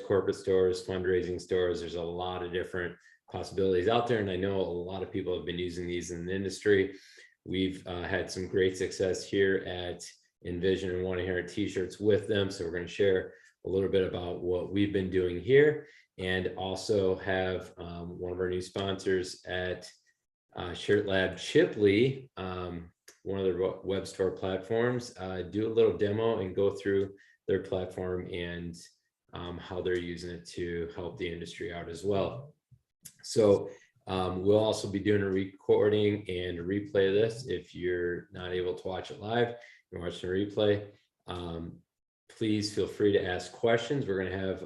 corporate stores, fundraising stores. There's a lot of different possibilities out there. And I know a lot of people have been using these in the industry. We've had some great success here at Envision and want to hear t-shirts with them. So we're going to share a little bit about what we've been doing here, and also have one of our new sponsors at Shirt Lab, Chipley, one of their web store platforms, do a little demo and go through their platform and how they're using it to help the industry out as well. So we'll also be doing a recording and a replay of this. If you're not able to watch it live, you're watching a replay, please feel free to ask questions. We're going to have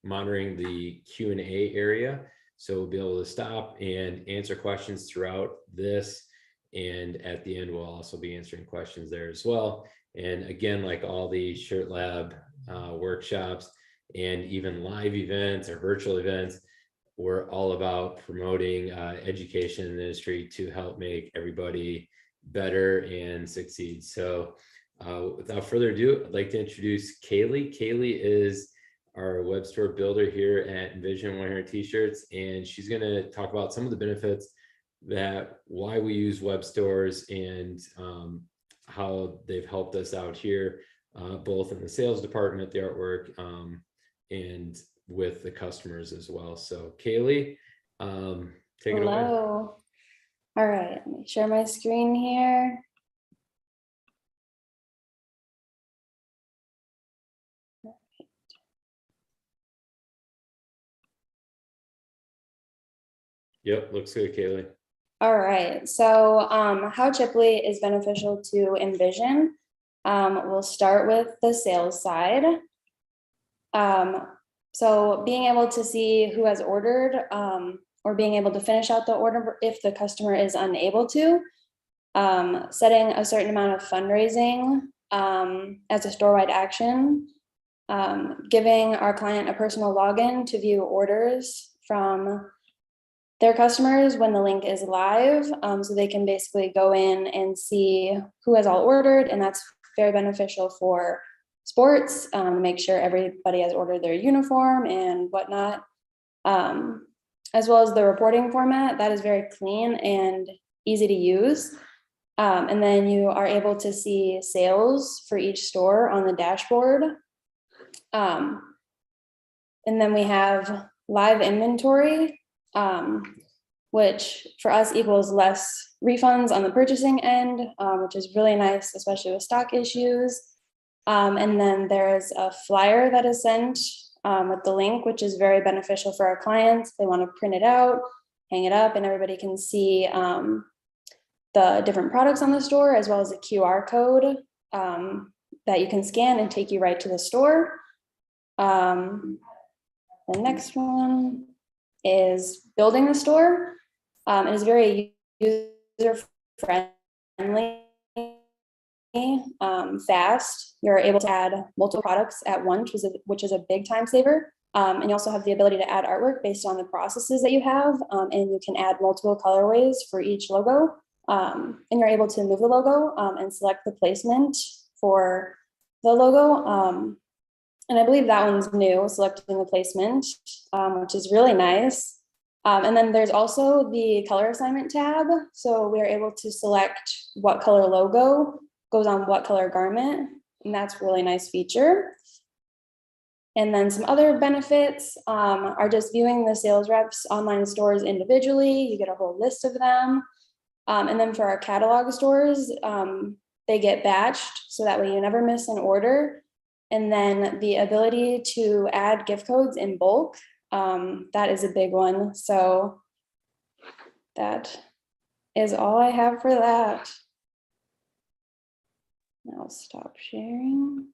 monitoring the Q&A area, so we'll be able to stop and answer questions throughout this, and at the end we'll also be answering questions there as well. And again, like all the Shirt Lab workshops and even live events or virtual events, we're all about promoting education in the industry to help make everybody better and succeed. So without further ado, I'd like to introduce Kaylee. Kaylee is our web store builder here at Envision 100 T-shirts, and she's going to talk about some of the benefits, that why we use web stores, and how they've helped us out here, both in the sales department, the artwork, and with the customers as well. So Kaylee, take it away. Hello. All right, let me share my screen here. Yep, looks good, Kaylee. All right, so how Chipley is beneficial to Envision. We'll start with the sales side. So being able to see who has ordered, or being able to finish out the order if the customer is unable to, setting a certain amount of fundraising as a store-wide action, giving our client a personal login to view orders from their customers when the link is live, so they can basically go in and see who has all ordered, and that's very beneficial for sports, make sure everybody has ordered their uniform and whatnot, as well as the reporting format that is very clean and easy to use. And then you are able to see sales for each store on the dashboard. And then we have live inventory, which for us equals less refunds on the purchasing end, which is really nice, especially with stock issues. And then there's a flyer that is sent with the link, which is very beneficial for our clients. They want to print it out, hang it up, and everybody can see the different products on the store, as well as a QR code that you can scan and take you right to the store. The next one is building the store. It is very user-friendly, fast. You're able to add multiple products at once, which is a big time saver. And you also have the ability to add artwork based on the processes that you have, and you can add multiple colorways for each logo. And you're able to move the logo and select the placement for the logo. And I believe that one's new, selecting the placement, which is really nice. And then there's also the color assignment tab. So we're able to select what color logo goes on what color garment, and that's a really nice feature. And then some other benefits are just viewing the sales reps' online stores individually. You get a whole list of them. And then for our catalog stores, they get batched, so that way you never miss an order. And then the ability to add gift codes in bulk, that is a big one. So that is all I have for that. I'll stop sharing.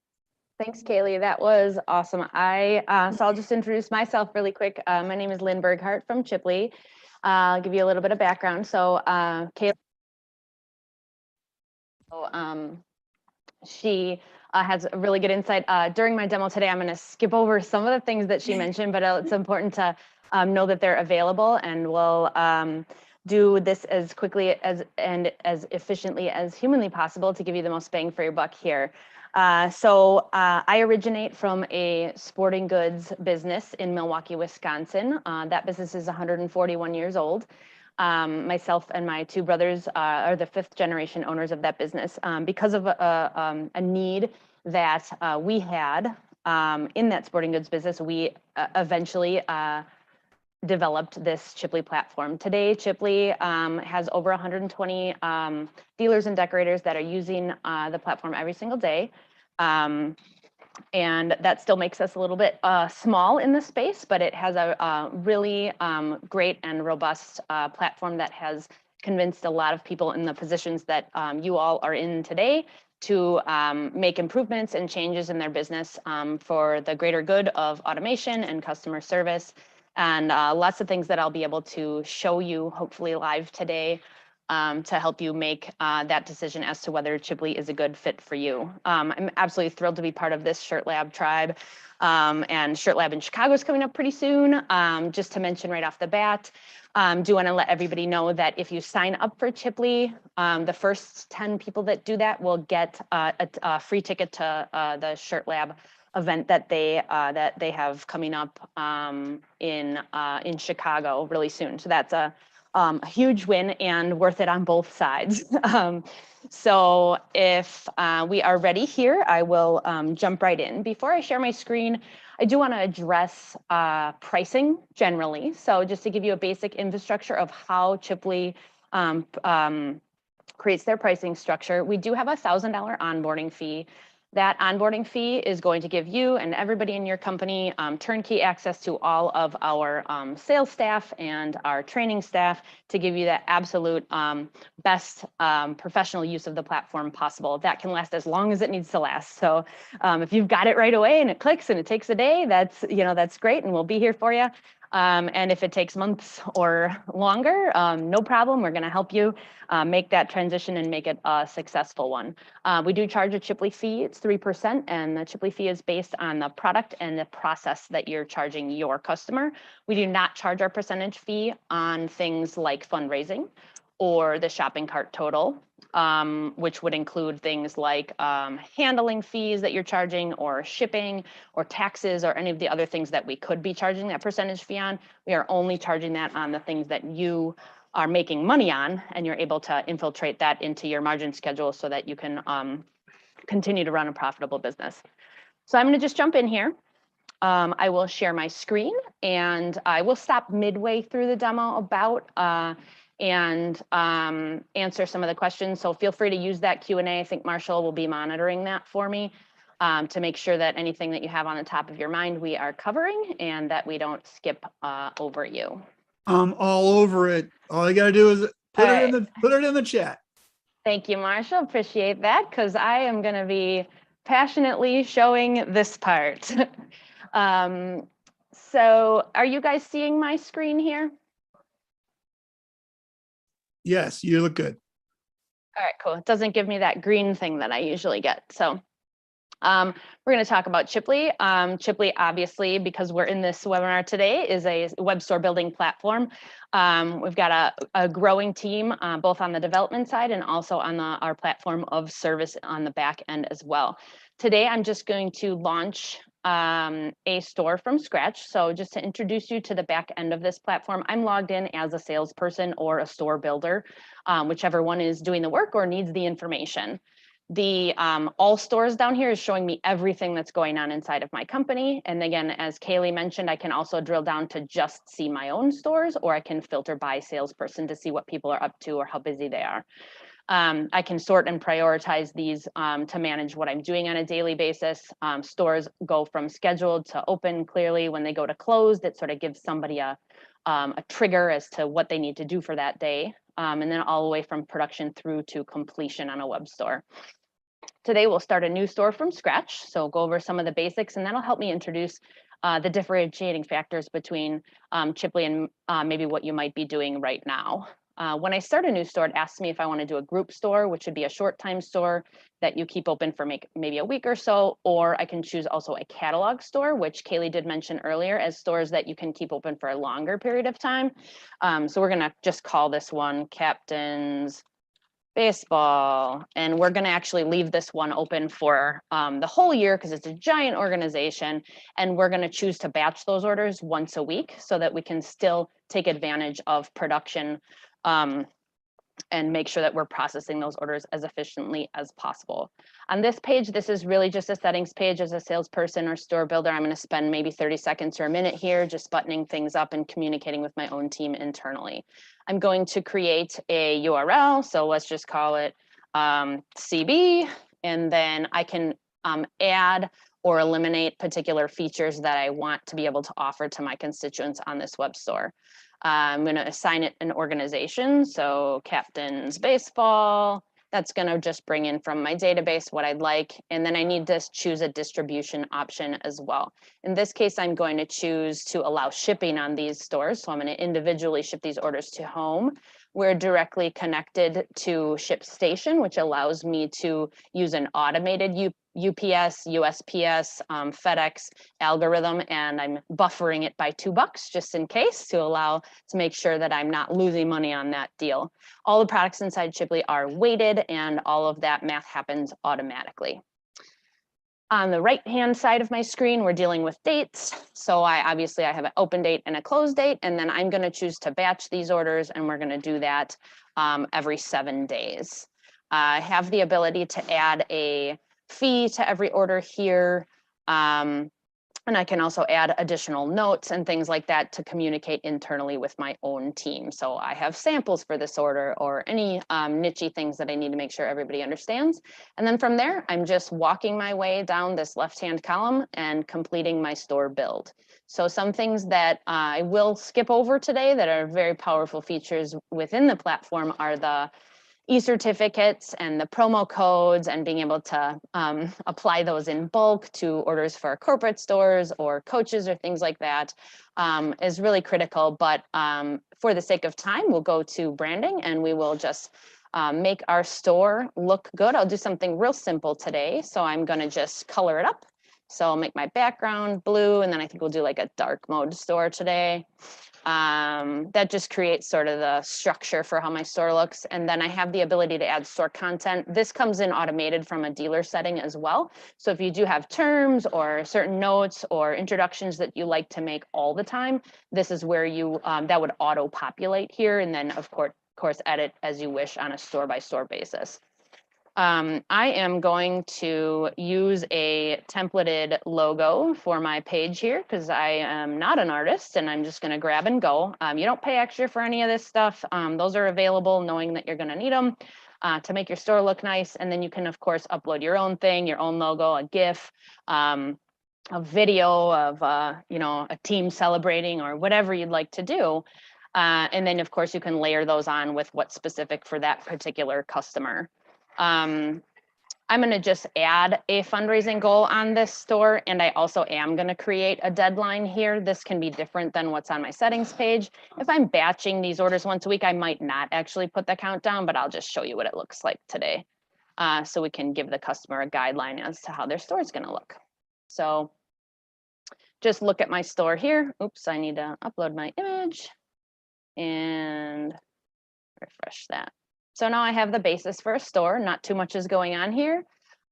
Thanks, Kaylee. That was awesome. So I'll just introduce myself really quick. My name is Lynn Burghardt from Chipley. I'll give you a little bit of background. So Kaylee, she has a really good insight. During my demo today, I'm going to skip over some of the things that she mentioned, but it's important to know that they're available, and we'll do this as quickly and as efficiently as humanly possible to give you the most bang for your buck here. I originate from a sporting goods business in Milwaukee, Wisconsin. That business is 141 years old. Myself and my two brothers are the 5th generation owners of that business because of a need that we had in that sporting goods business. We eventually developed this Chipley platform. Today, Chipley has over 120 dealers and decorators that are using the platform every single day. And that still makes us a little bit small in the space, but it has a really great and robust platform that has convinced a lot of people in the positions that you all are in today to make improvements and changes in their business for the greater good of automation and customer service. And lots of things that I'll be able to show you hopefully live today to help you make that decision as to whether Chipley is a good fit for you. I'm absolutely thrilled to be part of this Shirt Lab tribe. And Shirt Lab in Chicago is coming up pretty soon. Just to mention right off the bat, do want to let everybody know that if you sign up for Chipley, the first 10 people that do that will get a free ticket to the Shirt Lab event that they have coming up in Chicago really soon. So that's a huge win and worth it on both sides. So if we are ready here, I will jump right in. Before I share my screen, I do want to address pricing generally. So just to give you a basic infrastructure of how Chipley creates their pricing structure, we do have a $1,000 onboarding fee. That onboarding fee is going to give you and everybody in your company turnkey access to all of our sales staff and our training staff to give you that absolute best professional use of the platform possible. That can last as long as it needs to last. So if you've got it right away and it clicks and it takes a day, that's great, and we'll be here for you. And if it takes months or longer, no problem. We're going to help you make that transition and make it a successful one. We do charge a Chipley fee. It's 3%, and the Chipley fee is based on the product and the process that you're charging your customer. We do not charge our percentage fee on things like fundraising or the shopping cart total, which would include things like handling fees that you're charging, or shipping, or taxes, or any of the other things that we could be charging that percentage fee on. We are only charging that on the things that you are making money on, and you're able to infiltrate that into your margin schedule so that you can continue to run a profitable business. So I'm going to just jump in here. I will share my screen, and I will stop midway through the demo and answer some of the questions. So feel free to use that Q&A. I think Marshall will be monitoring that for me to make sure that anything that you have on the top of your mind we are covering, and that we don't skip over you. I'm all over it. All you gotta do is put it in the chat. Thank you, Marshall. Appreciate that, because I am going to be passionately showing this part. So are you guys seeing my screen here? Yes, you look good. All right, cool. It doesn't give me that green thing that I usually get. So we're going to talk about Chipley. Chipley, obviously, because we're in this webinar today, is a web store building platform. We've got a growing team, both on the development side and also on our platform of service on the back end as well. Today, I'm just going to launch a store from scratch. So just to introduce you to the back end of this platform, I'm logged in as a salesperson or a store builder, whichever one is doing the work or needs the information. The all stores down here is showing me everything that's going on inside of my company. And again, as Kaylee mentioned, I can also drill down to just see my own stores, or I can filter by salesperson to see what people are up to or how busy they are. I can sort and prioritize these to manage what I'm doing on a daily basis. Stores go from scheduled to open clearly. When they go to closed, it sort of gives somebody a trigger as to what they need to do for that day. And then all the way from production through to completion on a web store. Today, we'll start a new store from scratch. So go over some of the basics, and that'll help me introduce the differentiating factors between Chipley and maybe what you might be doing right now. When I start a new store, it asks me if I want to do a group store, which would be a short time store that you keep open for maybe a week or so, or I can choose also a catalog store, which Kaylee did mention earlier, as stores that you can keep open for a longer period of time. So we're going to just call this one Captain's baseball, and we're going to actually leave this one open for the whole year because it's a giant organization, and we're going to choose to batch those orders once a week so that we can still take advantage of production and make sure that we're processing those orders as efficiently as possible. On this page, this is really just a settings page. As a salesperson or store builder, I'm going to spend maybe 30 seconds or a minute here just buttoning things up and communicating with my own team internally. I'm going to create a URL, so let's just call it CB, and then I can add or eliminate particular features that I want to be able to offer to my constituents on this web store. I'm going to assign it an organization, so Captain's Baseball. That's going to just bring in from my database what I'd like, and then I need to choose a distribution option as well. In this case, I'm going to choose to allow shipping on these stores, so I'm going to individually ship these orders to home. We're directly connected to ShipStation, which allows me to use an automated UPS, USPS, FedEx algorithm, and I'm buffering it by $2 just in case to make sure that I'm not losing money on that deal. All the products inside Chipley are weighted, and all of that math happens automatically. On the right-hand side of my screen, we're dealing with dates. So I have an open date and a close date, and then I'm going to choose to batch these orders, and we're going to do that every 7 days. I have the ability to add a fee to every order here. And I can also add additional notes and things like that to communicate internally with my own team. So I have samples for this order or any niche-y things that I need to make sure everybody understands. And then from there, I'm just walking my way down this left-hand column and completing my store build. So some things that I will skip over today that are very powerful features within the platform are the e-certificates and the promo codes, and being able to apply those in bulk to orders for corporate stores or coaches or things like that is really critical. But for the sake of time, we'll go to branding, and we will just make our store look good. I'll do something real simple today. So I'm going to just color it up. So I'll make my background blue, and then I think we'll do like a dark mode store today. That just creates sort of the structure for how my store looks. And then I have the ability to add store content. This comes in automated from a dealer setting as well. So if you do have terms or certain notes or introductions that you like to make all the time, this is where you that would auto populate here, and then of course edit as you wish on a store by store basis. I am going to use a templated logo for my page here because I am not an artist, and I'm just going to grab and go. You don't pay extra for any of this stuff. Those are available knowing that you're going to need them to make your store look nice. And then you can, of course, upload your own thing, your own logo, a GIF, a video of a team celebrating or whatever you'd like to do. And then, of course, you can layer those on with what's specific for that particular customer. I'm going to just add a fundraising goal on this store, and I also am going to create a deadline here. This can be different than what's on my settings page. If I'm batching these orders once a week, I might not actually put the countdown, but I'll just show you what it looks like today. So we can give the customer a guideline as to how their store is going to look. So just look at my store here. Oops, I need to upload my image and refresh that. So now I have the basis for a store. Not too much is going on here,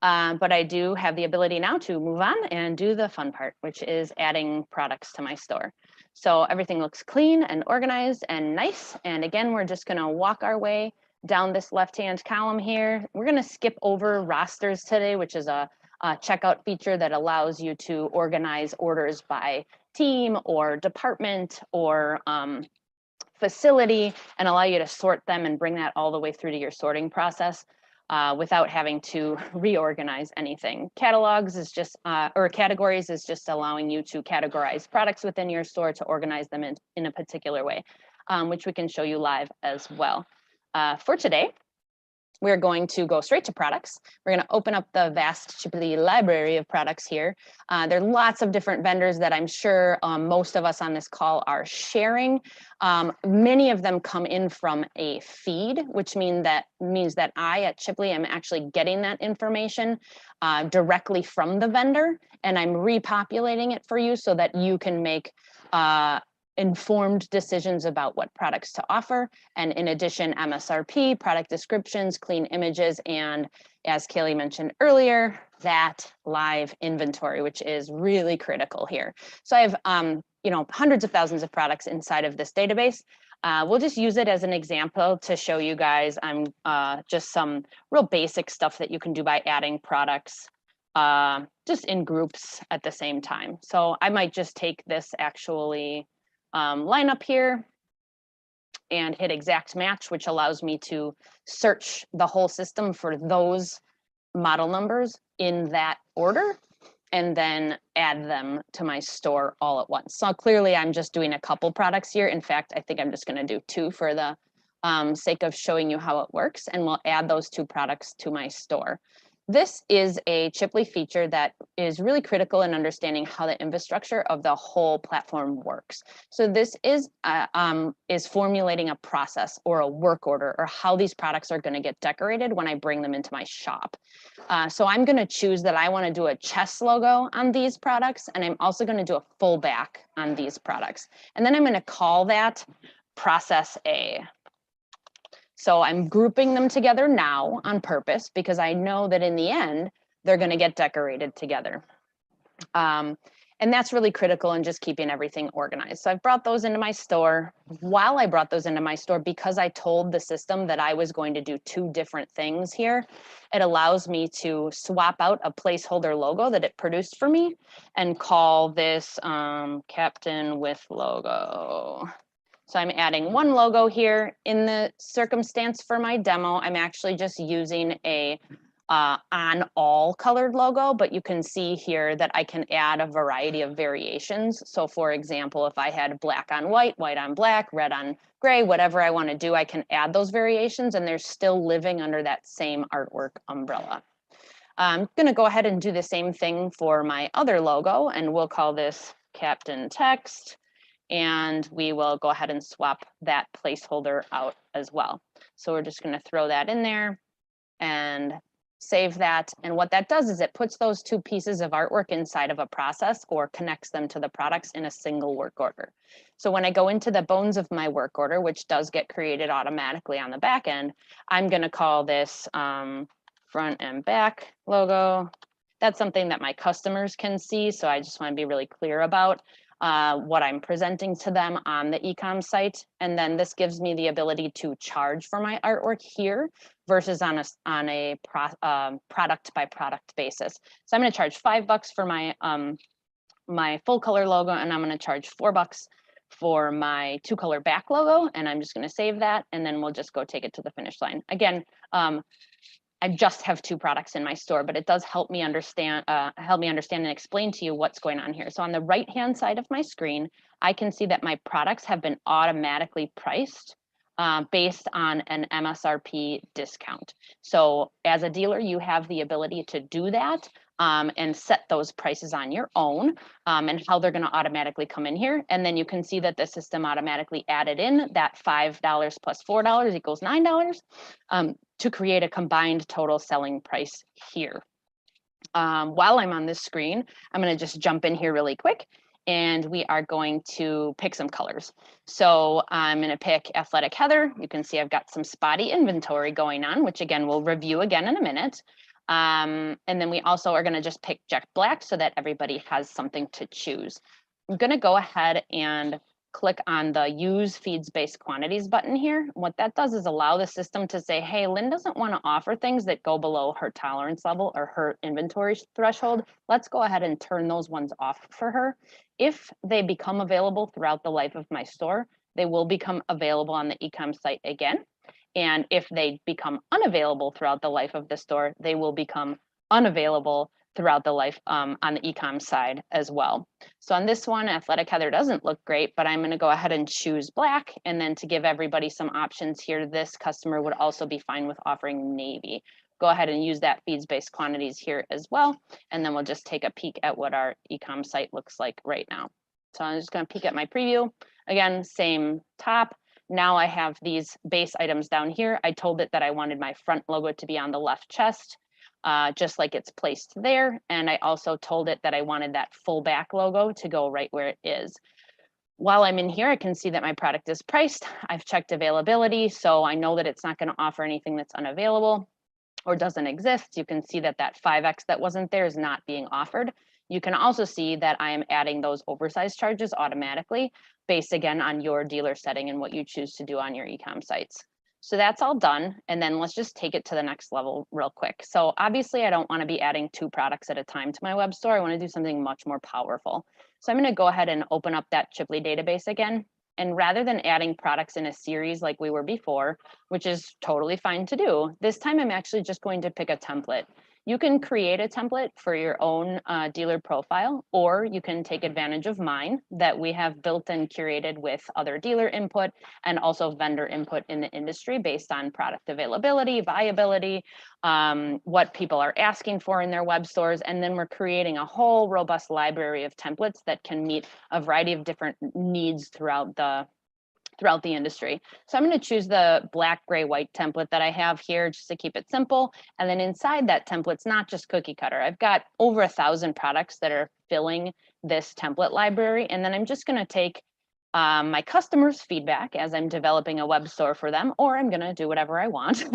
but I do have the ability now to move on and do the fun part, which is adding products to my store. So everything looks clean and organized and nice. And again, we're just going to walk our way down this left-hand column here. We're going to skip over rosters today, which is a checkout feature that allows you to organize orders by team or department or facility, and allow you to sort them and bring that all the way through to your sorting process without having to reorganize anything. Catalogs is just, or categories is just allowing you to categorize products within your store to organize them in a particular way, which we can show you live as well. For today, we're going to go straight to products. We're going to open up the vast Chipley library of products here. There are lots of different vendors that I'm sure most of us on this call are sharing. Many of them come in from a feed, which means that I at Chipley am actually getting that information directly from the vendor, and I'm repopulating it for you so that you can make informed decisions about what products to offer. And in addition, MSRP, product descriptions, clean images, and as Kaylee mentioned earlier, that live inventory, which is really critical here. So I have hundreds of thousands of products inside of this database. We'll just use it as an example to show you guys just some real basic stuff that you can do by adding products just in groups at the same time. So I might just take this actually line up here and hit exact match, which allows me to search the whole system for those model numbers in that order and then add them to my store all at once. So clearly I'm just doing a couple products here. In fact, I think I'm just gonna do 2 for the sake of showing you how it works, and we'll add those 2 products to my store. This is a Chipley feature that is really critical in understanding how the infrastructure of the whole platform works. So this is formulating a process or a work order or how these products are going to get decorated when I bring them into my shop. So I'm going to choose that I want to do a chest logo on these products, and I'm also going to do a full back on these products. And then I'm going to call that process A. So I'm grouping them together now on purpose because I know that in the end, they're going to get decorated together. And that's really critical in just keeping everything organized. So I've brought those into my store. While I brought those into my store, because I told the system that I was going to do 2 different things here, it allows me to swap out a placeholder logo that it produced for me and call this Captain with logo. So I'm adding 1 logo here. In the circumstance for my demo, I'm actually just using a on all colored logo, but you can see here that I can add a variety of variations. So for example, if I had black on white, white on black, red on gray, whatever I want to do, I can add those variations and they're still living under that same artwork umbrella. I'm going to go ahead and do the same thing for my other logo, and we'll call this Captain Text. And we will go ahead and swap that placeholder out as well. So we're just going to throw that in there and save that. And what that does is it puts those 2 pieces of artwork inside of a process or connects them to the products in a single work order. So when I go into the bones of my work order, which does get created automatically on the back end, I'm going to call this front and back logo. That's something that my customers can see. So I just want to be really clear about what I'm presenting to them on the e-com site. And then this gives me the ability to charge for my artwork here versus on a product by product basis. So I'm going to charge $5 for my my full color logo, and I'm going to charge $4 for my 2 color back logo. And I'm just going to save that, and then we'll just go take it to the finish line. Again, I just have 2 products in my store, but it does help me understand and explain to you what's going on here. So on the right-hand side of my screen, I can see that my products have been automatically priced based on an MSRP discount. So as a dealer, you have the ability to do that and set those prices on your own and how they're going to automatically come in here. And then you can see that the system automatically added in that $5 plus $4 equals $9 to create a combined total selling price here. While I'm on this screen, I'm going to just jump in here really quick, and we are going to pick some colors. So I'm going to pick Athletic Heather. You can see I've got some spotty inventory going on, which again, we'll review again in a minute. And then we also are going to just pick Jet Black so that everybody has something to choose. I'm going to go ahead and click on the Use Feeds-Based Quantities button here. What that does is allow the system to say, hey, Lynn doesn't want to offer things that go below her tolerance level or her inventory threshold. Let's go ahead and turn those ones off for her. If they become available throughout the life of my store, they will become available on the e-com site again. And if they become unavailable throughout the life of the store, they will become unavailable throughout the life on the e-com side as well. So on this one, Athletic Heather doesn't look great, but I'm going to go ahead and choose black. And then to give everybody some options here, this customer would also be fine with offering navy. Go ahead and use that feeds-based quantities here as well. And then we'll just take a peek at what our e-com site looks like right now. So I'm just going to peek at my preview. Again, same top. Now I have these base items down here. I told it that I wanted my front logo to be on the left chest, just like it's placed there. And I also told it that I wanted that full back logo to go right where it is. While I'm in here, I can see that my product is priced. I've checked availability, so I know that it's not going to offer anything that's unavailable or doesn't exist. You can see that that 5X that wasn't there is not being offered. You can also see that I am adding those oversized charges automatically based again on your dealer setting and what you choose to do on your e-com sites. So that's all done. And then let's just take it to the next level real quick. So obviously I don't want to be adding 2 products at a time to my web store. I want to do something much more powerful. So I'm going to go ahead and open up that Chipley database again. And rather than adding products in a series like we were before, which is totally fine to do, this time I'm actually just going to pick a template. You can create a template for your own dealer profile, or you can take advantage of mine that we have built and curated with other dealer input and also vendor input in the industry based on product availability, viability, what people are asking for in their web stores. And then we're creating a whole robust library of templates that can meet a variety of different needs throughout the industry. So I'm going to choose the black, gray, white template that I have here just to keep it simple. And then inside that template, it's not just cookie cutter. I've got over 1,000 products that are filling this template library. And then I'm just going to take my customers' feedback as I'm developing a web store for them, or I'm going to do whatever I want.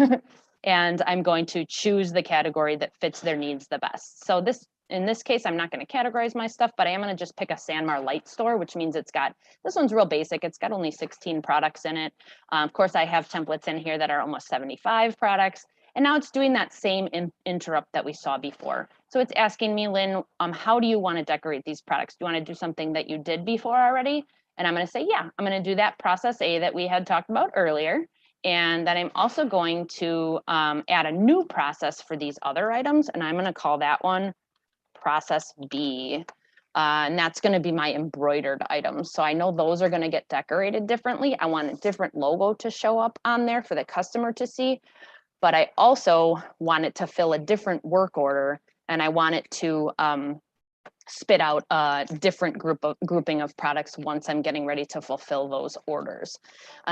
And I'm going to choose the category that fits their needs the best. So in this case, I'm not going to categorize my stuff, but I am going to just pick a Sanmar light store, which means it's got, this one's real basic. It's got only 16 products in it. Of course, I have templates in here that are almost 75 products. And now it's doing that same interrupt that we saw before. So it's asking me, Lynn, how do you want to decorate these products? Do you want to do something that you did before already? And I'm going to say, yeah, I'm going to do that process A that we had talked about earlier. And then I'm also going to add a new process for these other items. And I'm going to call that one process B, and that's going to be my embroidered items. So I know those are going to get decorated differently. I want a different logo to show up on there for the customer to see, but I also want it to fill a different work order, and I want it to spit out a different grouping of products once I'm getting ready to fulfill those orders.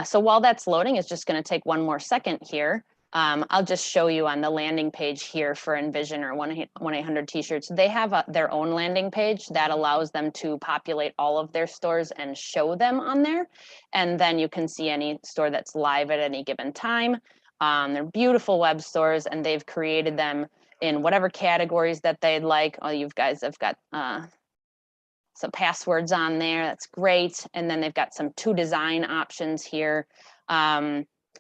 So while that's loading, it's just going to take one more second here. I'll just show you on the landing page here for Envision or 1-800 t-shirts. They have their own landing page that allows them to populate all of their stores and show them on there. And then you can see any store that's live at any given time. They're beautiful web stores, and they've created them in whatever categories that they'd like. Oh, you guys have got some passwords on there. That's great. And then they've got some to design options here.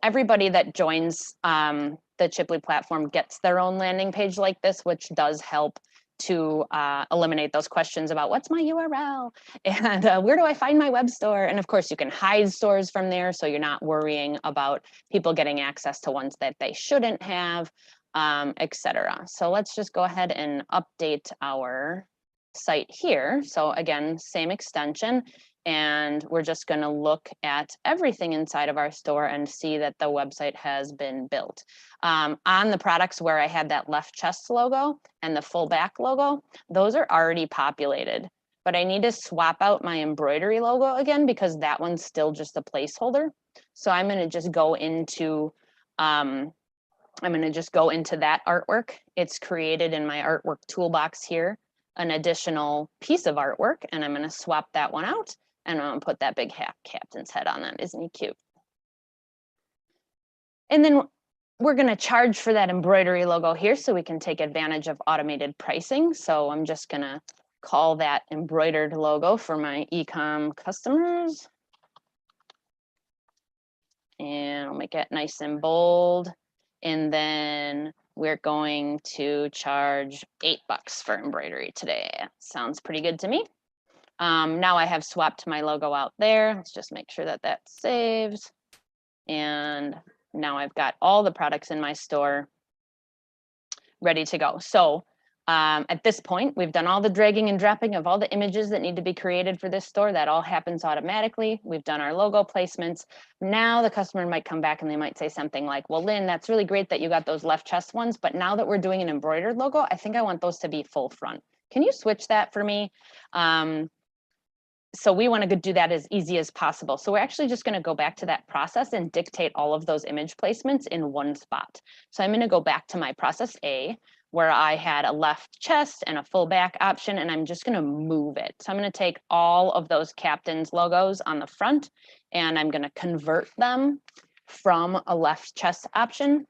Everybody that joins the Chipley platform gets their own landing page like this, which does help to eliminate those questions about what's my URL and where do I find my web store? And of course, you can hide stores from there, so you're not worrying about people getting access to ones that they shouldn't have, etc. So let's just go ahead and update our site here. So again, same extension. And we're just going to look at everything inside of our store and see that the website has been built. On the products where I had that left chest logo and the full back logo, those are already populated. But I need to swap out my embroidery logo again because that one's still just a placeholder. So I'm going to just go into that artwork. It's created in my artwork toolbox here, an additional piece of artwork, and I'm going to swap that one out. And I'm going to put that big captain's head on that. Isn't he cute? And then we're going to charge for that embroidery logo here so we can take advantage of automated pricing. So I'm just going to call that embroidered logo for my e-com customers. And I'll make it nice and bold. And then we're going to charge $8 for embroidery today. Sounds pretty good to me. Now I have swapped my logo out there. Let's just make sure that that saves. And now I've got all the products in my store ready to go. So at this point, we've done all the dragging and dropping of all the images that need to be created for this store. That all happens automatically. We've done our logo placements. Now the customer might come back and they might say something like, well, Lynn, that's really great that you got those left chest ones, but now that we're doing an embroidered logo, I think I want those to be full front. Can you switch that for me? So we want to do that as easy as possible. So we're actually just going to go back to that process and dictate all of those image placements in one spot. So I'm going to go back to my process A. where I had a left chest and a full back option, and I'm just gonna move it. So I'm gonna take all of those captain's logos on the front, and I'm gonna convert them from a left chest option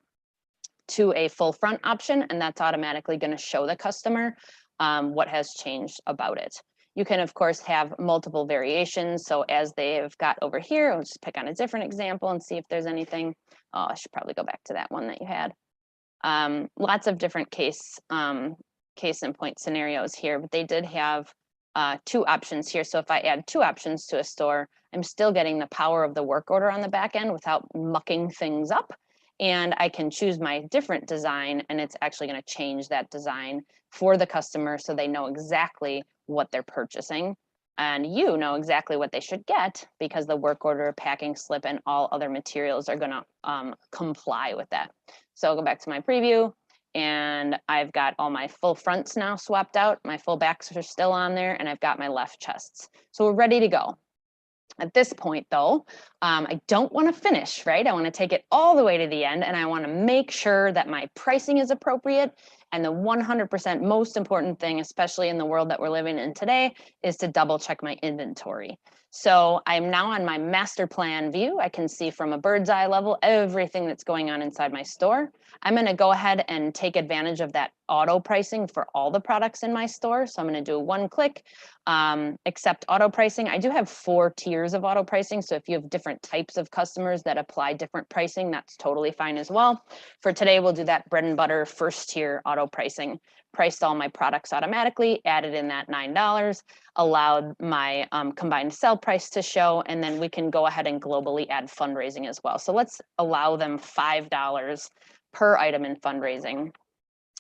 to a full front option, and that's automatically gonna show the customer what has changed about it. You can, of course, have multiple variations. So as they've got over here, I'll just pick on a different example and see if there's anything. Oh, I should probably go back to that one that you had. Lots of different case in point scenarios here, but they did have 2 options here. So if I add 2 options to a store, I'm still getting the power of the work order on the back end without mucking things up. And I can choose my different design, and it's actually going to change that design for the customer so they know exactly what they're purchasing. And you know exactly what they should get because the work order, packing slip, and all other materials are going to comply with that. So I'll go back to my preview, and I've got all my full fronts now swapped out. My full backs are still on there, and I've got my left chests. So we're ready to go. At this point, though, I don't want to finish, right? I want to take it all the way to the end, and I want to make sure that my pricing is appropriate. And the 100% most important thing, especially in the world that we're living in today, is to double check my inventory. So I'm now on my master plan view. I can see from a bird's eye level everything that's going on inside my store. I'm going to go ahead and take advantage of that auto pricing for all the products in my store. So I'm going to do 1 click, accept auto pricing. I do have 4 tiers of auto pricing. So if you have different types of customers that apply different pricing, that's totally fine as well. For today, we'll do that bread and butter first tier auto pricing. Priced all my products automatically, added in that $9, allowed my combined sell price to show, and then we can go ahead and globally add fundraising as well. So let's allow them $5 per item in fundraising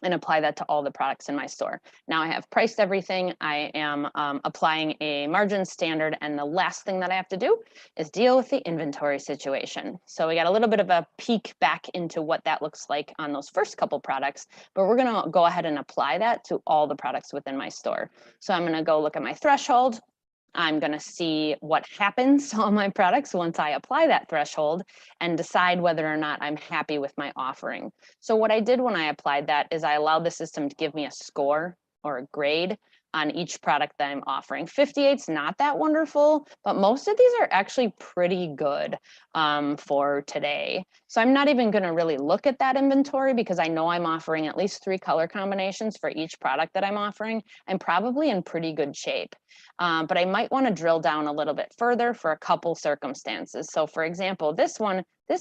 and apply that to all the products in my store. Now I have priced everything. I am applying a margin standard, and the last thing that I have to do is deal with the inventory situation. So we got a little bit of a peek back into what that looks like on those first couple products, but we're gonna go ahead and apply that to all the products within my store. So I'm gonna go look at my threshold. I'm going to see what happens to all my products once I apply that threshold and decide whether or not I'm happy with my offering. So what I did when I applied that is I allowed the system to give me a score or a grade on each product that I'm offering. 58's not that wonderful, but most of these are actually pretty good for today. So I'm not even going to really look at that inventory because I know I'm offering at least 3 color combinations for each product that I'm offering. I'm probably in pretty good shape. But I might want to drill down a little bit further for a couple circumstances. So for example, this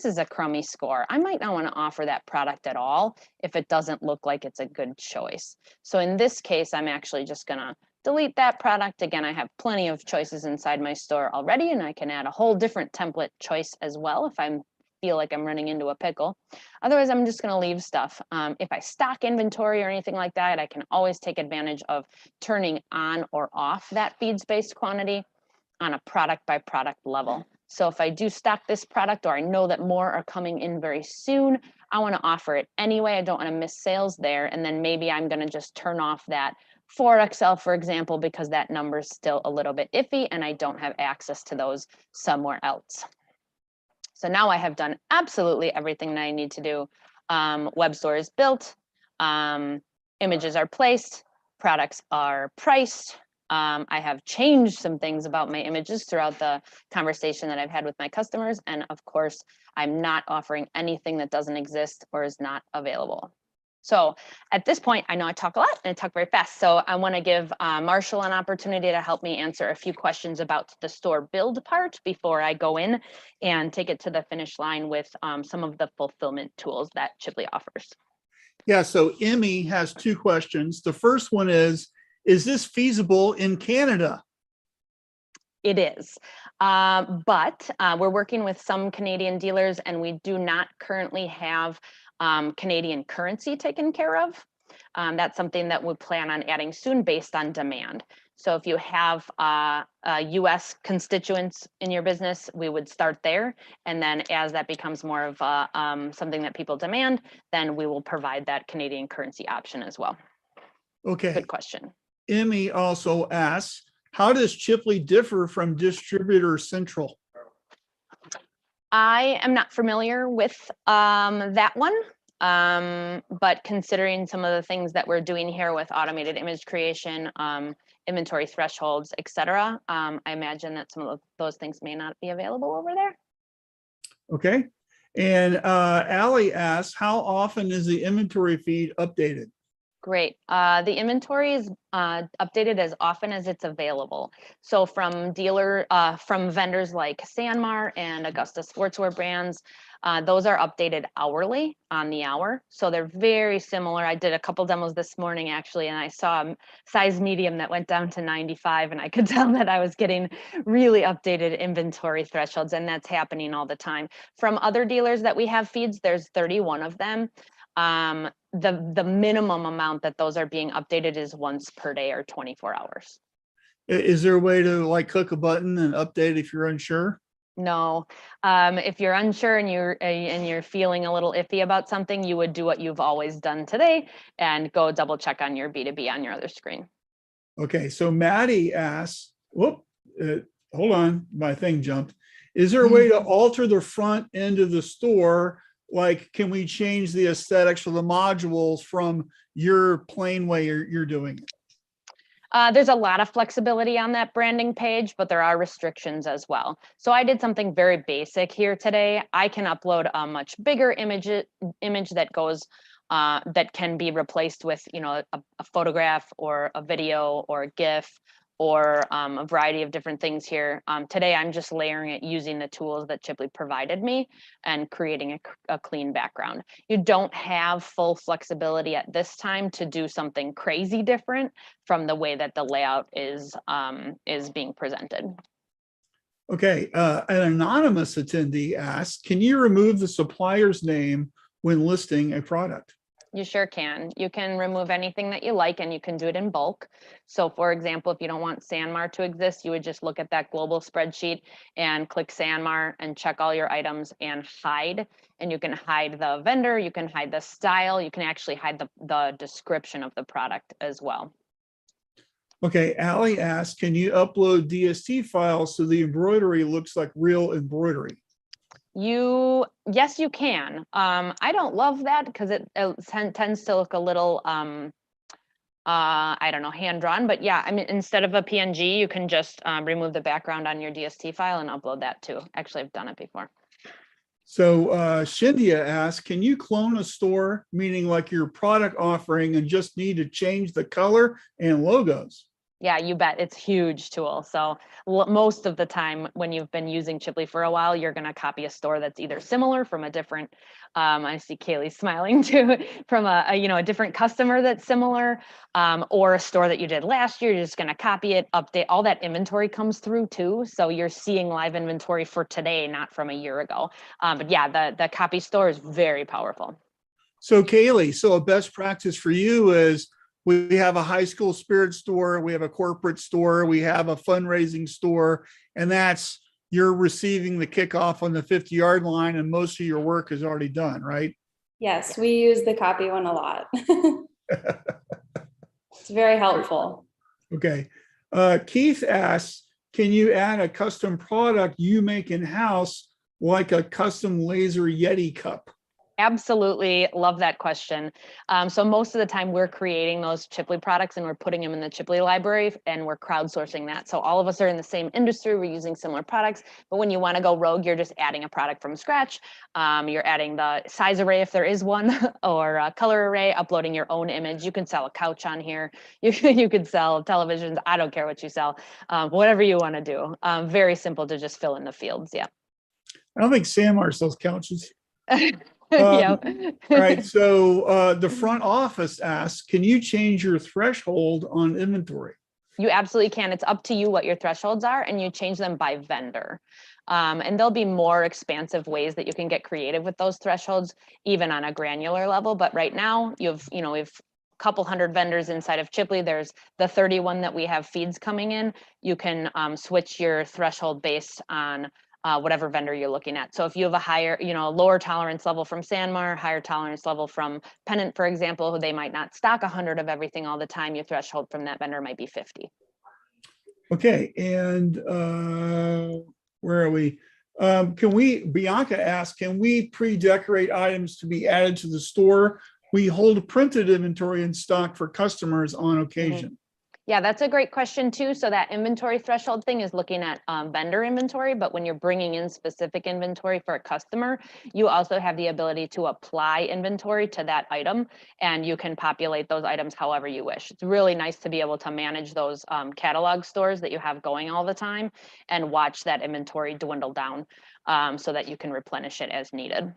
is a crummy score. I might not want to offer that product at all if it doesn't look like it's a good choice. So in this case, I'm actually just going to delete that product. Again, I have plenty of choices inside my store already, and I can add a whole different template choice as well if I feel like I'm running into a pickle. Otherwise, I'm just going to leave stuff. If I stock inventory or anything like that, I can always take advantage of turning on or off that feeds-based quantity on a product by product level. So if I do stock this product or I know that more are coming in very soon, I want to offer it anyway. I don't want to miss sales there. And then maybe I'm going to just turn off that 4XL, for example, because that number is still a little bit iffy and I don't have access to those somewhere else. So now I have done absolutely everything that I need to do. Webstore is built, images are placed, products are priced. I have changed some things about my images throughout the conversation that I've had with my customers. And of course, I'm not offering anything that doesn't exist or is not available. So at this point, I know I talk a lot and I talk very fast. So I want to give Marshall an opportunity to help me answer a few questions about the store build part before I go in and take it to the finish line with some of the fulfillment tools that Chipley offers. Yeah, so Emmy has 2 questions. The first one is this feasible in Canada? It is, but we're working with some Canadian dealers and we do not currently have Canadian currency taken care of. That's something that we plan on adding soon based on demand. So if you have US constituents in your business, we would start there. And then as that becomes more of something that people demand, then we will provide that Canadian currency option as well. Okay. Good question. Emmy also asks, how does Chipley differ from Distributor Central? I am not familiar with that one. But considering some of the things that we're doing here with automated image creation, inventory thresholds, et cetera, I imagine that some of those things may not be available over there. Okay. And Allie asks, how often is the inventory feed updated? Great. The inventory is updated as often as it's available. So from vendors like Sanmar and Augusta Sportswear brands, those are updated hourly on the hour. So they're very similar. I did a couple demos this morning actually, and I saw a size medium that went down to 95, and I could tell that I was getting really updated inventory thresholds, and that's happening all the time. From other dealers that we have feeds, there's 31 of them. The minimum amount that those are being updated is once per day or 24 hours. Is there a way to like click a button and update if you're unsure? No, if you're unsure and you're feeling a little iffy about something, you would do what you've always done today and go double check on your B2B on your other screen. Okay, so Maddie asks, hold on, my thing jumped. Is there a way to alter the front end of the store? Like, can we change the aesthetics for the modules from your plain way you're doing it? There's a lot of flexibility on that branding page, but there are restrictions as well. So I did something very basic here today. I can upload a much bigger image that goes that can be replaced with, a photograph or a video or a GIF or a variety of different things here. Today, I'm just layering it using the tools that Chipley provided me and creating a clean background. You don't have full flexibility at this time to do something crazy different from the way that the layout is being presented. Okay, an anonymous attendee asks, can you remove the supplier's name when listing a product? You sure can. You can remove anything that you like, and you can do it in bulk. So for example, if you don't want Sanmar to exist, you would just look at that global spreadsheet and click Sanmar and check all your items and hide. And you can hide the vendor, you can hide the style, you can actually hide the description of the product as well. Okay, Allie asks, can you upload DST files so the embroidery looks like real embroidery? Yes, you can. I don't love that because it tends to look a little, I don't know, hand-drawn, but yeah, I mean, instead of a PNG, you can just remove the background on your DST file and upload that too. Actually, I've done it before. So Shindia asks, can you clone a store, meaning like your product offering and just need to change the color and logos? Yeah, you bet. It's a huge tool. So most of the time when you've been using Chipley for a while, you're going to copy a store that's either similar from a different, I see Kaylee smiling too, from a different customer that's similar, or a store that you did last year. You're just going to copy it, update. All that inventory comes through too. So you're seeing live inventory for today, not from a year ago. But yeah, the copy store is very powerful. So Kaylee, so a best practice for you is we have a high school spirit store, we have a corporate store, we have a fundraising store, and that's you're receiving the kickoff on the 50-yard line and most of your work is already done, right? Yes, we use the copy one a lot. It's very helpful. Okay. Keith asks, can you add a custom product you make in-house like a custom laser Yeti cup? Absolutely love that question. So most of the time we're creating those Chipley products and we're putting them in the Chipley library and we're crowdsourcing that. So all of us are in the same industry, we're using similar products, but when you want to go rogue, you're just adding a product from scratch. You're adding the size array if there is one, or a color array, uploading your own image. You can sell a couch on here. You could sell televisions. I don't care what you sell, whatever you want to do. Very simple to just fill in the fields. Yeah. I don't think Sanmar sells couches. Yeah. All right. So the front office asks, can you change your threshold on inventory? You absolutely can. It's up to you what your thresholds are, and you change them by vendor. And there'll be more expansive ways that you can get creative with those thresholds, even on a granular level. But right now, we've a couple hundred vendors inside of Chipley. There's the 31 that we have feeds coming in. You can switch your threshold based on whatever vendor you're looking at. So if you have a higher, lower tolerance level from Sanmar, higher tolerance level from Pennant, for example, who they might not stock 100 of everything all the time, your threshold from that vendor might be 50. Okay, and where are we? Bianca asked, can we pre-decorate items to be added to the store? We hold printed inventory in stock for customers on occasion. Yeah, that's a great question too. So that inventory threshold thing is looking at vendor inventory, but when you're bringing in specific inventory for a customer, you also have the ability to apply inventory to that item, and you can populate those items however you wish. It's really nice to be able to manage those catalog stores that you have going all the time and watch that inventory dwindle down so that you can replenish it as needed.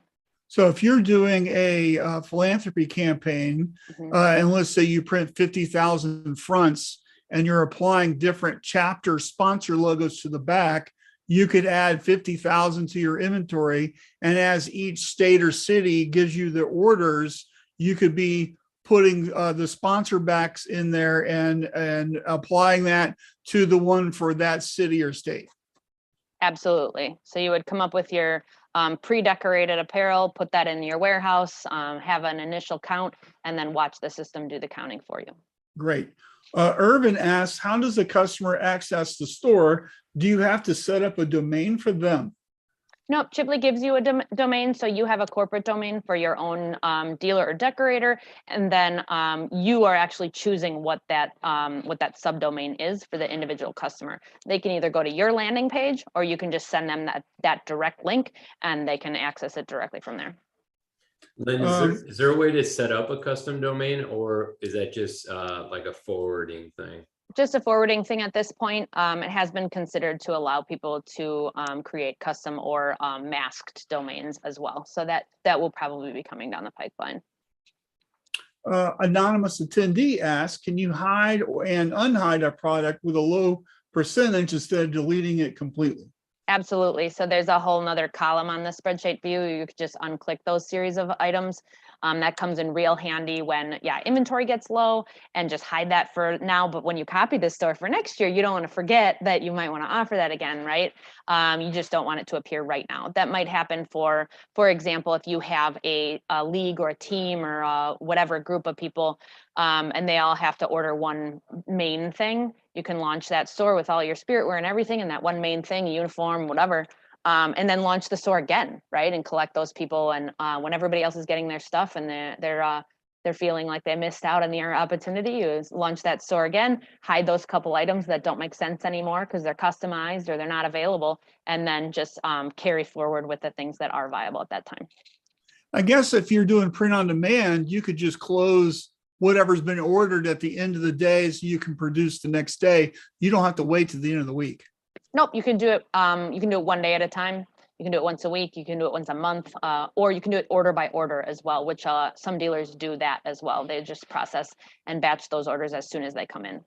So if you're doing a philanthropy campaign, and let's say you print 50,000 fronts and you're applying different chapter sponsor logos to the back, you could add 50,000 to your inventory. And as each state or city gives you the orders, you could be putting the sponsor backs in there and applying that to the one for that city or state. Absolutely. So you would come up with your pre-decorated apparel, put that in your warehouse, have an initial count, and then watch the system do the counting for you. Great. Irvin asks, how does the customer access the store? Do you have to set up a domain for them? Nope, Chipley gives you a domain, so you have a corporate domain for your own dealer or decorator, and then you are actually choosing what that subdomain is for the individual customer. They can either go to your landing page, or you can just send them that direct link, and they can access it directly from there. Lynn, is there a way to set up a custom domain, or is that just like a forwarding thing? Just a forwarding thing at this point. It has been considered to allow people to create custom or masked domains as well. So that will probably be coming down the pipeline. Anonymous attendee asks, can you hide and unhide a product with a low percentage instead of deleting it completely? Absolutely. So there's a whole nother column on the spreadsheet view. You could just unclick those series of items. That comes in real handy when, inventory gets low, and just hide that for now. But when you copy this store for next year, you don't want to forget that you might want to offer that again, right? You just don't want it to appear right now. That might happen for example, if you have a league or a team or whatever group of people, and they all have to order one main thing. You can launch that store with all your spiritware and everything, and that one main thing, uniform, whatever. And then launch the store again, right? And collect those people. And when everybody else is getting their stuff and they're feeling like they missed out on their opportunity, you launch that store again, hide those couple items that don't make sense anymore because they're customized or they're not available, and then just carry forward with the things that are viable at that time. I guess if you're doing print on demand, you could just close whatever's been ordered at the end of the day so you can produce the next day. You don't have to wait to the end of the week. Nope, you can do it. You can do it one day at a time. You can do it once a week. You can do it once a month, or you can do it order by order as well, which some dealers do that as well. They just process and batch those orders as soon as they come in.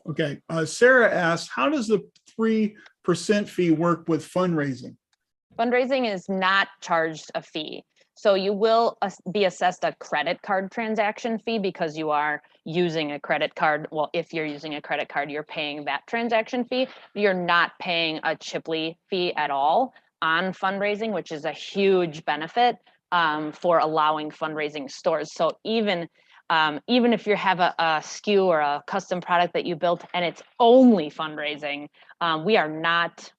Okay. Sarah asks, how does the 3% fee work with fundraising? Fundraising is not charged a fee. So you will be assessed a credit card transaction fee because you are using a credit card. Well, if you're using a credit card, you're paying that transaction fee. You're not paying a Chipley fee at all on fundraising, which is a huge benefit for allowing fundraising stores. So even if you have a SKU or a custom product that you built and it's only fundraising, we are not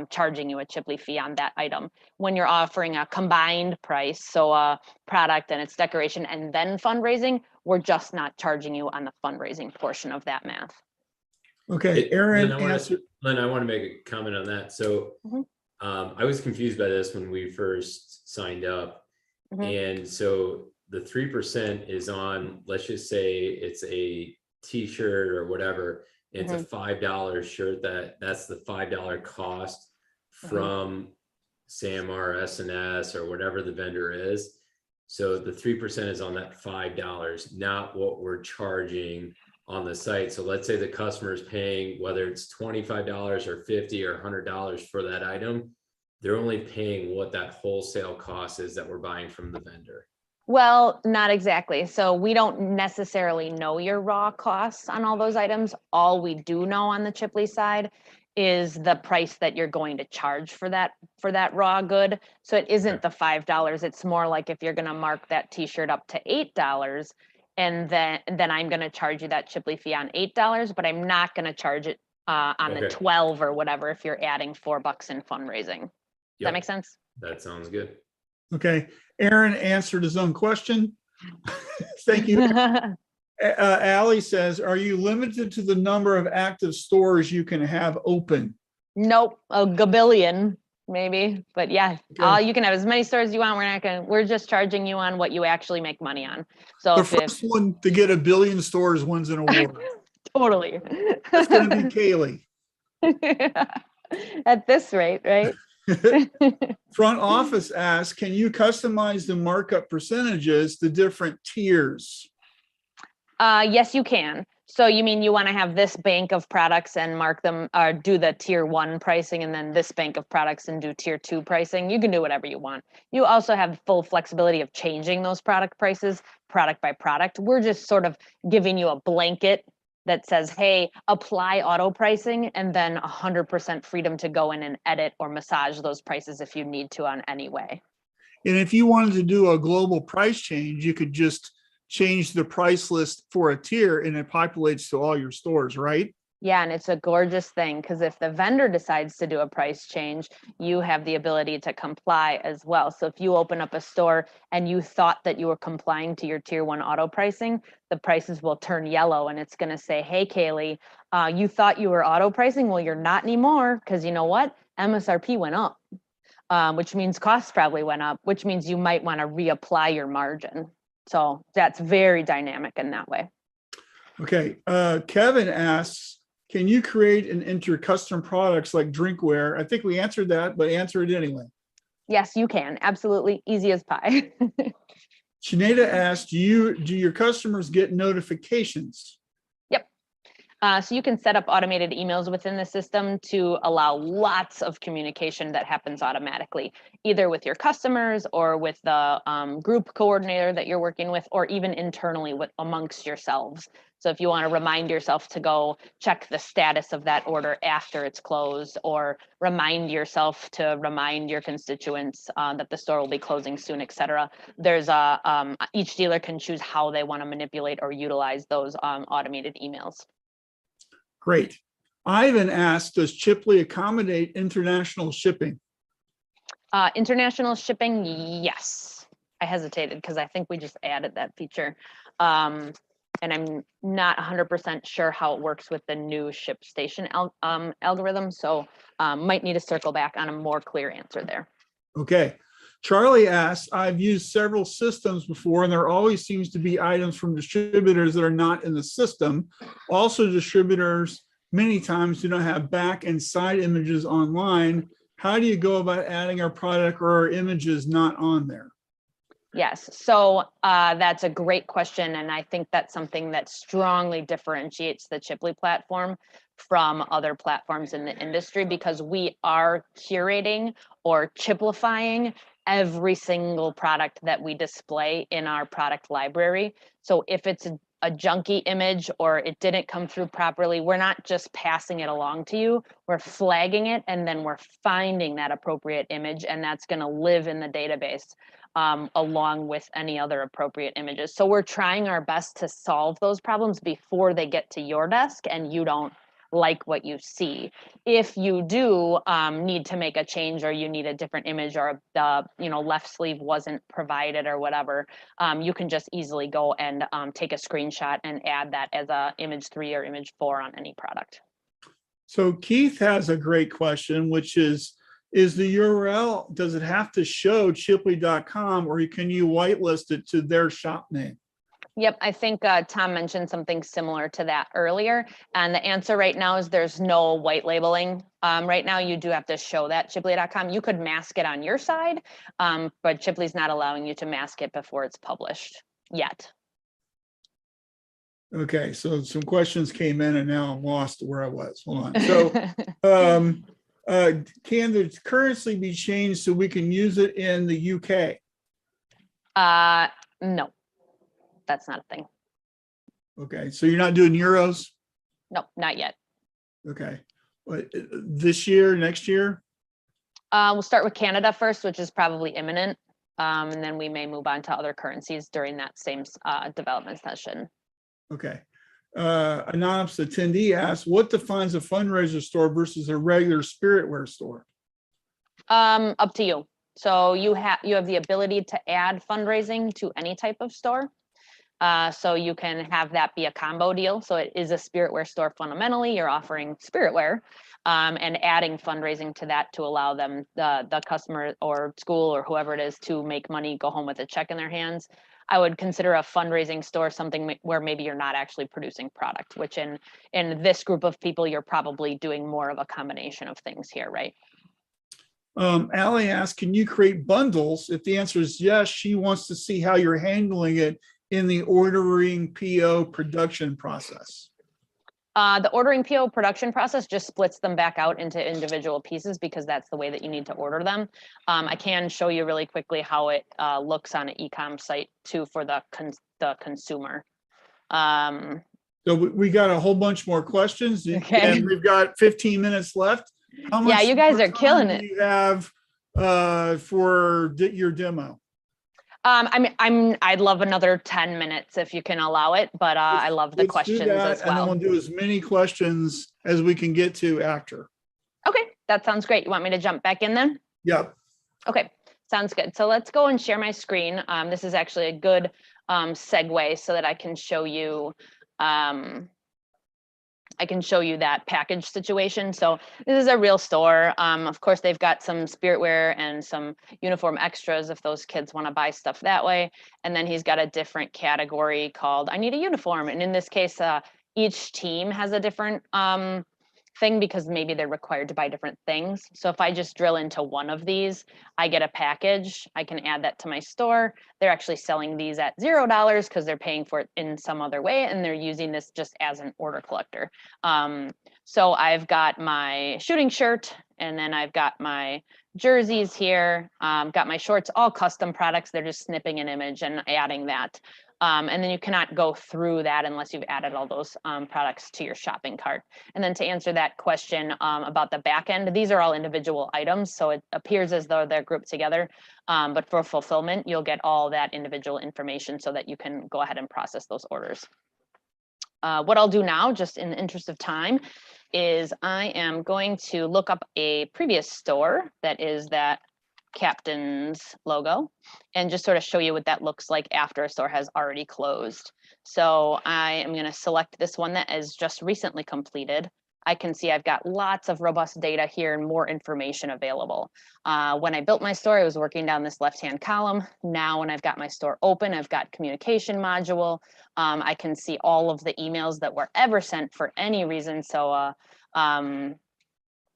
charging you a Chipley fee on that item. When you're offering a combined price, so a product and its decoration and then fundraising, we're just not charging you on the fundraising portion of that math. Okay, Aaron, Lynn, I want to make a comment on that. So I was confused by this when we first signed up. And so the 3% is on, let's just say it's a t-shirt or whatever. It's a $5 shirt that's the $5 cost from SAMR, SNS, or whatever the vendor is. So the 3% is on that $5, not what we're charging on the site. So let's say the customer is paying, whether it's $25 or $50 or $100 for that item, they're only paying what that wholesale cost is that we're buying from the vendor. Well, not exactly. So we don't necessarily know your raw costs on all those items. All we do know on the Chipley side is the price that you're going to charge for that raw good. So it isn't the $5. It's more like if you're going to mark that t-shirt up to $8, and then I'm going to charge you that Chipley fee on $8, but I'm not going to charge it on the 12 or whatever if you're adding $4 in fundraising. Does that make sense? That sounds good. Okay. Aaron answered his own question. Thank you. Allie says, are you limited to the number of active stores you can have open? Nope, a gabillion maybe, but yeah, Okay. you can have as many stores as you want. We're just charging you on what you actually make money on. So The if first one to get 1 billion stores wins an award. totally. That's going to be Kaylee. At this rate, right? Front office asks, can you customize the markup percentages to different tiers? Yes, you can. So you mean you want to have this bank of products and mark them or do the tier 1 pricing and then this bank of products and do tier 2 pricing? You can do whatever you want. You also have full flexibility of changing those product prices product by product. We're just sort of giving you a blanket that says, hey, apply auto pricing and then 100% freedom to go in and edit or massage those prices if you need to on any way. And if you wanted to do a global price change, you could just change the price list for a tier and it populates to all your stores, right? Yeah, and it's a gorgeous thing because if the vendor decides to do a price change, you have the ability to comply as well. So if you open up a store and you thought that you were complying to your tier 1 auto pricing, the prices will turn yellow and it's going to say, hey, Kaylee, you thought you were auto pricing. Well, you're not anymore because you know what? MSRP went up, which means costs probably went up, which means you might want to reapply your margin. So that's very dynamic in that way. Okay. Kevin asks, can you create and enter custom products like drinkware? I think we answered that, but answer it anyway. Yes, you can. Absolutely. Easy as pie. Sinead asked, do your customers get notifications? So you can set up automated emails within the system to allow lots of communication that happens automatically, either with your customers or with the group coordinator that you're working with, or even internally amongst yourselves. So if you want to remind yourself to go check the status of that order after it's closed, or remind yourself to remind your constituents that the store will be closing soon, et cetera, there's each dealer can choose how they want to manipulate or utilize those automated emails. Great. Ivan asked, does Chipley accommodate international shipping? International shipping, yes. I hesitated because I think we just added that feature. And I'm not 100% sure how it works with the new ShipStation algorithm. So might need to circle back on a more clear answer there. Okay. Charlie asks, I've used several systems before, and there always seems to be items from distributors that are not in the system. Also, distributors many times do not have back and side images online. How do you go about adding our product or our images not on there? Yes, so that's a great question. And I think that's something that strongly differentiates the Chipley platform from other platforms in the industry, because we are curating or chiplifying every single product that we display in our product library. So if it's a junky image or it didn't come through properly, we're not just passing it along to you, we're flagging it and then we're finding that appropriate image, and that's going to live in the database along with any other appropriate images. So we're trying our best to solve those problems before they get to your desk and you don't like what you see. If you do need to make a change, or you need a different image, or the left sleeve wasn't provided or whatever, you can just easily go and take a screenshot and add that as a image 3 or image 4 on any product. So Keith has a great question, which is the URL, does it have to show chipley.com, or can you whitelist it to their shop name? Yep, I think Tom mentioned something similar to that earlier. And the answer right now is there's no white labeling. Right now, you do have to show that chipley.com. You could mask it on your side, but Chipley's not allowing you to mask it before it's published yet. Okay, so some questions came in and now I'm lost where I was. Hold on. So can the currency be changed so we can use it in the UK? No. That's not a thing. Okay, so you're not doing euros? No, not yet. Okay, but this year, next year? We'll start with Canada first, which is probably imminent, and then we may move on to other currencies during that same development session. Okay. Anonymous attendee asks, what defines a fundraiser store versus a regular spiritware store? Up to you. So you have the ability to add fundraising to any type of store. So you can have that be a combo deal. So it is a spiritware store fundamentally. You're offering spiritware and adding fundraising to that to allow them, the customer or school or whoever it is, to make money, go home with a check in their hands. I would consider a fundraising store something where maybe you're not actually producing product, which in this group of people, you're probably doing more of a combination of things here, right? Allie asked, can you create bundles? If the answer is yes, she wants to see how you're handling it in the ordering PO production process. The ordering PO production process just splits them back out into individual pieces because that's the way that you need to order them. I can show you really quickly how it looks on an e-com site too for the consumer. So we got a whole bunch more questions, Okay. and we've got 15 minutes left. How much Yeah, you guys more are killing time it. do you have for your demo? I'd love another 10 minutes if you can allow it, but I love the Let's questions do that, as and then well. we'll do as many questions as we can get to after. Okay, that sounds great. You want me to jump back in then? Yep. Okay, sounds good. So let's go and share my screen. This is actually a good segue so that I can show you that package situation. So this is a real store. Of course, they've got some spiritware and some uniform extras if those kids want to buy stuff that way. And then he's got a different category called I need a uniform. And in this case, each team has a different thing because maybe they're required to buy different things. So if I just drill into one of these, I get a package. I can add that to my store. They're actually selling these at $0 because they're paying for it in some other way, and they're using this just as an order collector. So I've got my shooting shirt, and then I've got my jerseys here, got my shorts, all custom products. They're just snipping an image and adding that. And then you cannot go through that unless you've added all those products to your shopping cart. And then to answer that question about the back end, these are all individual items, so it appears as though they're grouped together. But for fulfillment, you'll get all that individual information so that you can go ahead and process those orders. What I'll do now, just in the interest of time, is I am going to look up a previous store that is that Captain's logo and just sort of show you what that looks like after a store has already closed. So I am going to select this one that is just recently completed. I can see I've got lots of robust data here and more information available. When I built my store, I was working down this left-hand column. Now when I've got my store open, I've got communication module. I can see all of the emails that were ever sent for any reason. So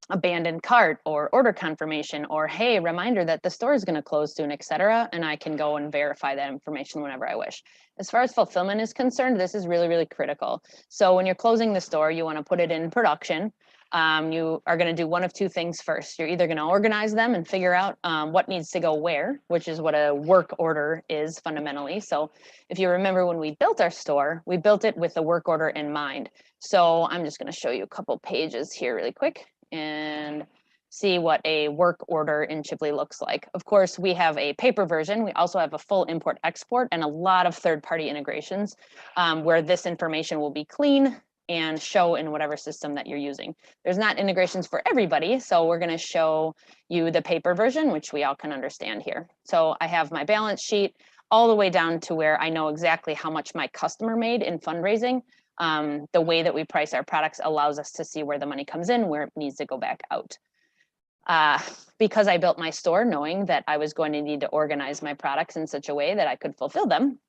abandoned cart or order confirmation, or hey, reminder that the store is going to close soon, etc. And I can go and verify that information whenever I wish. As far as fulfillment is concerned, this is really, really critical. So when you're closing the store, you want to put it in production. You are going to do one of two things first. You're either going to organize them and figure out what needs to go where, which is what a work order is fundamentally. So if you remember when we built our store, we built it with the work order in mind. So I'm just going to show you a couple pages here really quick and see what a work order in Chipley looks like. Of course, we have a paper version. We also have a full import export and a lot of third-party integrations where this information will be clean and show in whatever system that you're using. There's not integrations for everybody, so we're going to show you the paper version, which we all can understand here. So I have my balance sheet all the way down to where I know exactly how much my customer made in fundraising. The way that we price our products allows us to see where the money comes in, where it needs to go back out. Because I built my store knowing that I was going to need to organize my products in such a way that I could fulfill them,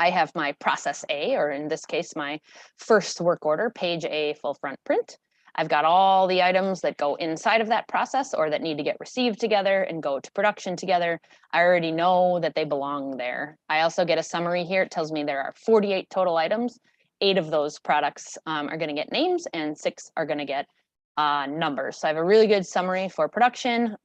I have my process A, or in this case, my first work order, page A, full front print. I've got all the items that go inside of that process or that need to get received together and go to production together. I already know that they belong there. I also get a summary here. It tells me there are 48 total items. 8 of those products are going to get names and 6 are going to get numbers. So I have a really good summary for production,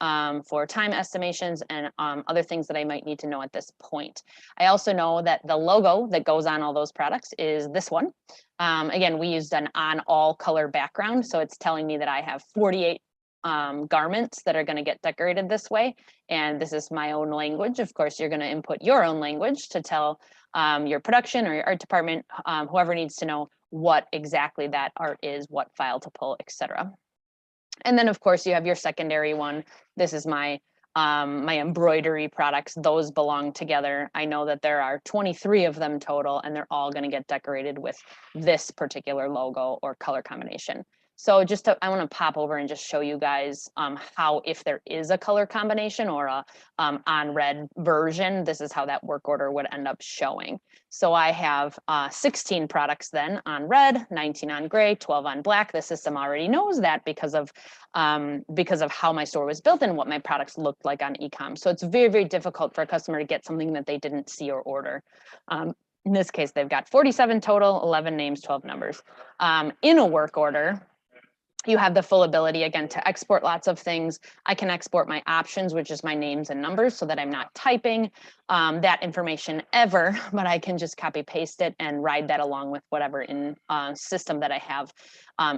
for time estimations, and other things that I might need to know at this point. I also know that the logo that goes on all those products is this one. Again, we used an on all color background, so it's telling me that I have 48 garments that are going to get decorated this way, and this is my own language. Of course, you're going to input your own language to tell your production or your art department, whoever needs to know what exactly that art is, what file to pull, etc. And then of course you have your secondary one. This is my my embroidery products. Those belong together. I know that there are 23 of them total, and they're all going to get decorated with this particular logo or color combination. So just I want to pop over and just show you guys how, if there is a color combination or a on red version, this is how that work order would end up showing. So I have 16 products then on red, 19 on gray, 12 on black. The system already knows that because of how my store was built and what my products looked like on e-com. So it's very, very difficult for a customer to get something that they didn't see or order. In this case, they've got 47 total, 11 names, 12 numbers. In a work order, you have the full ability, again, to export lots of things. I can export my options, which is my names and numbers, so that I'm not typing that information ever, but I can just copy paste it and ride that along with whatever in system that I have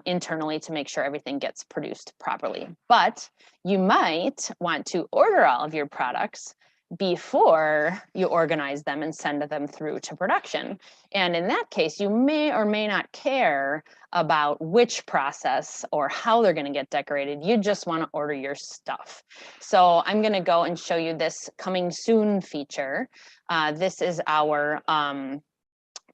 internally to make sure everything gets produced properly. But you might want to order all of your products before you organize them and send them through to production. And in that case, you may or may not care about which process or how they're going to get decorated. You just want to order your stuff. So I'm going to go and show you this coming soon feature. This is our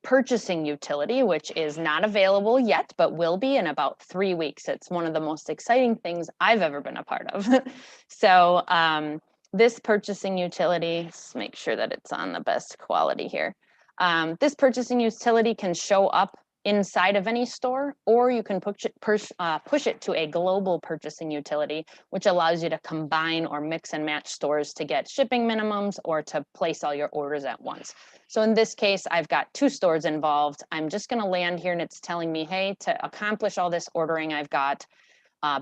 purchasing utility, which is not available yet, but will be in about 3 weeks. It's one of the most exciting things I've ever been a part of. So this purchasing utility, let's make sure that it's on the best quality here. This purchasing utility can show up inside of any store, or you can push it to a global purchasing utility, which allows you to combine or mix and match stores to get shipping minimums or to place all your orders at once. So in this case, I've got 2 stores involved. I'm just going to land here and it's telling me, hey, to accomplish all this ordering, I've got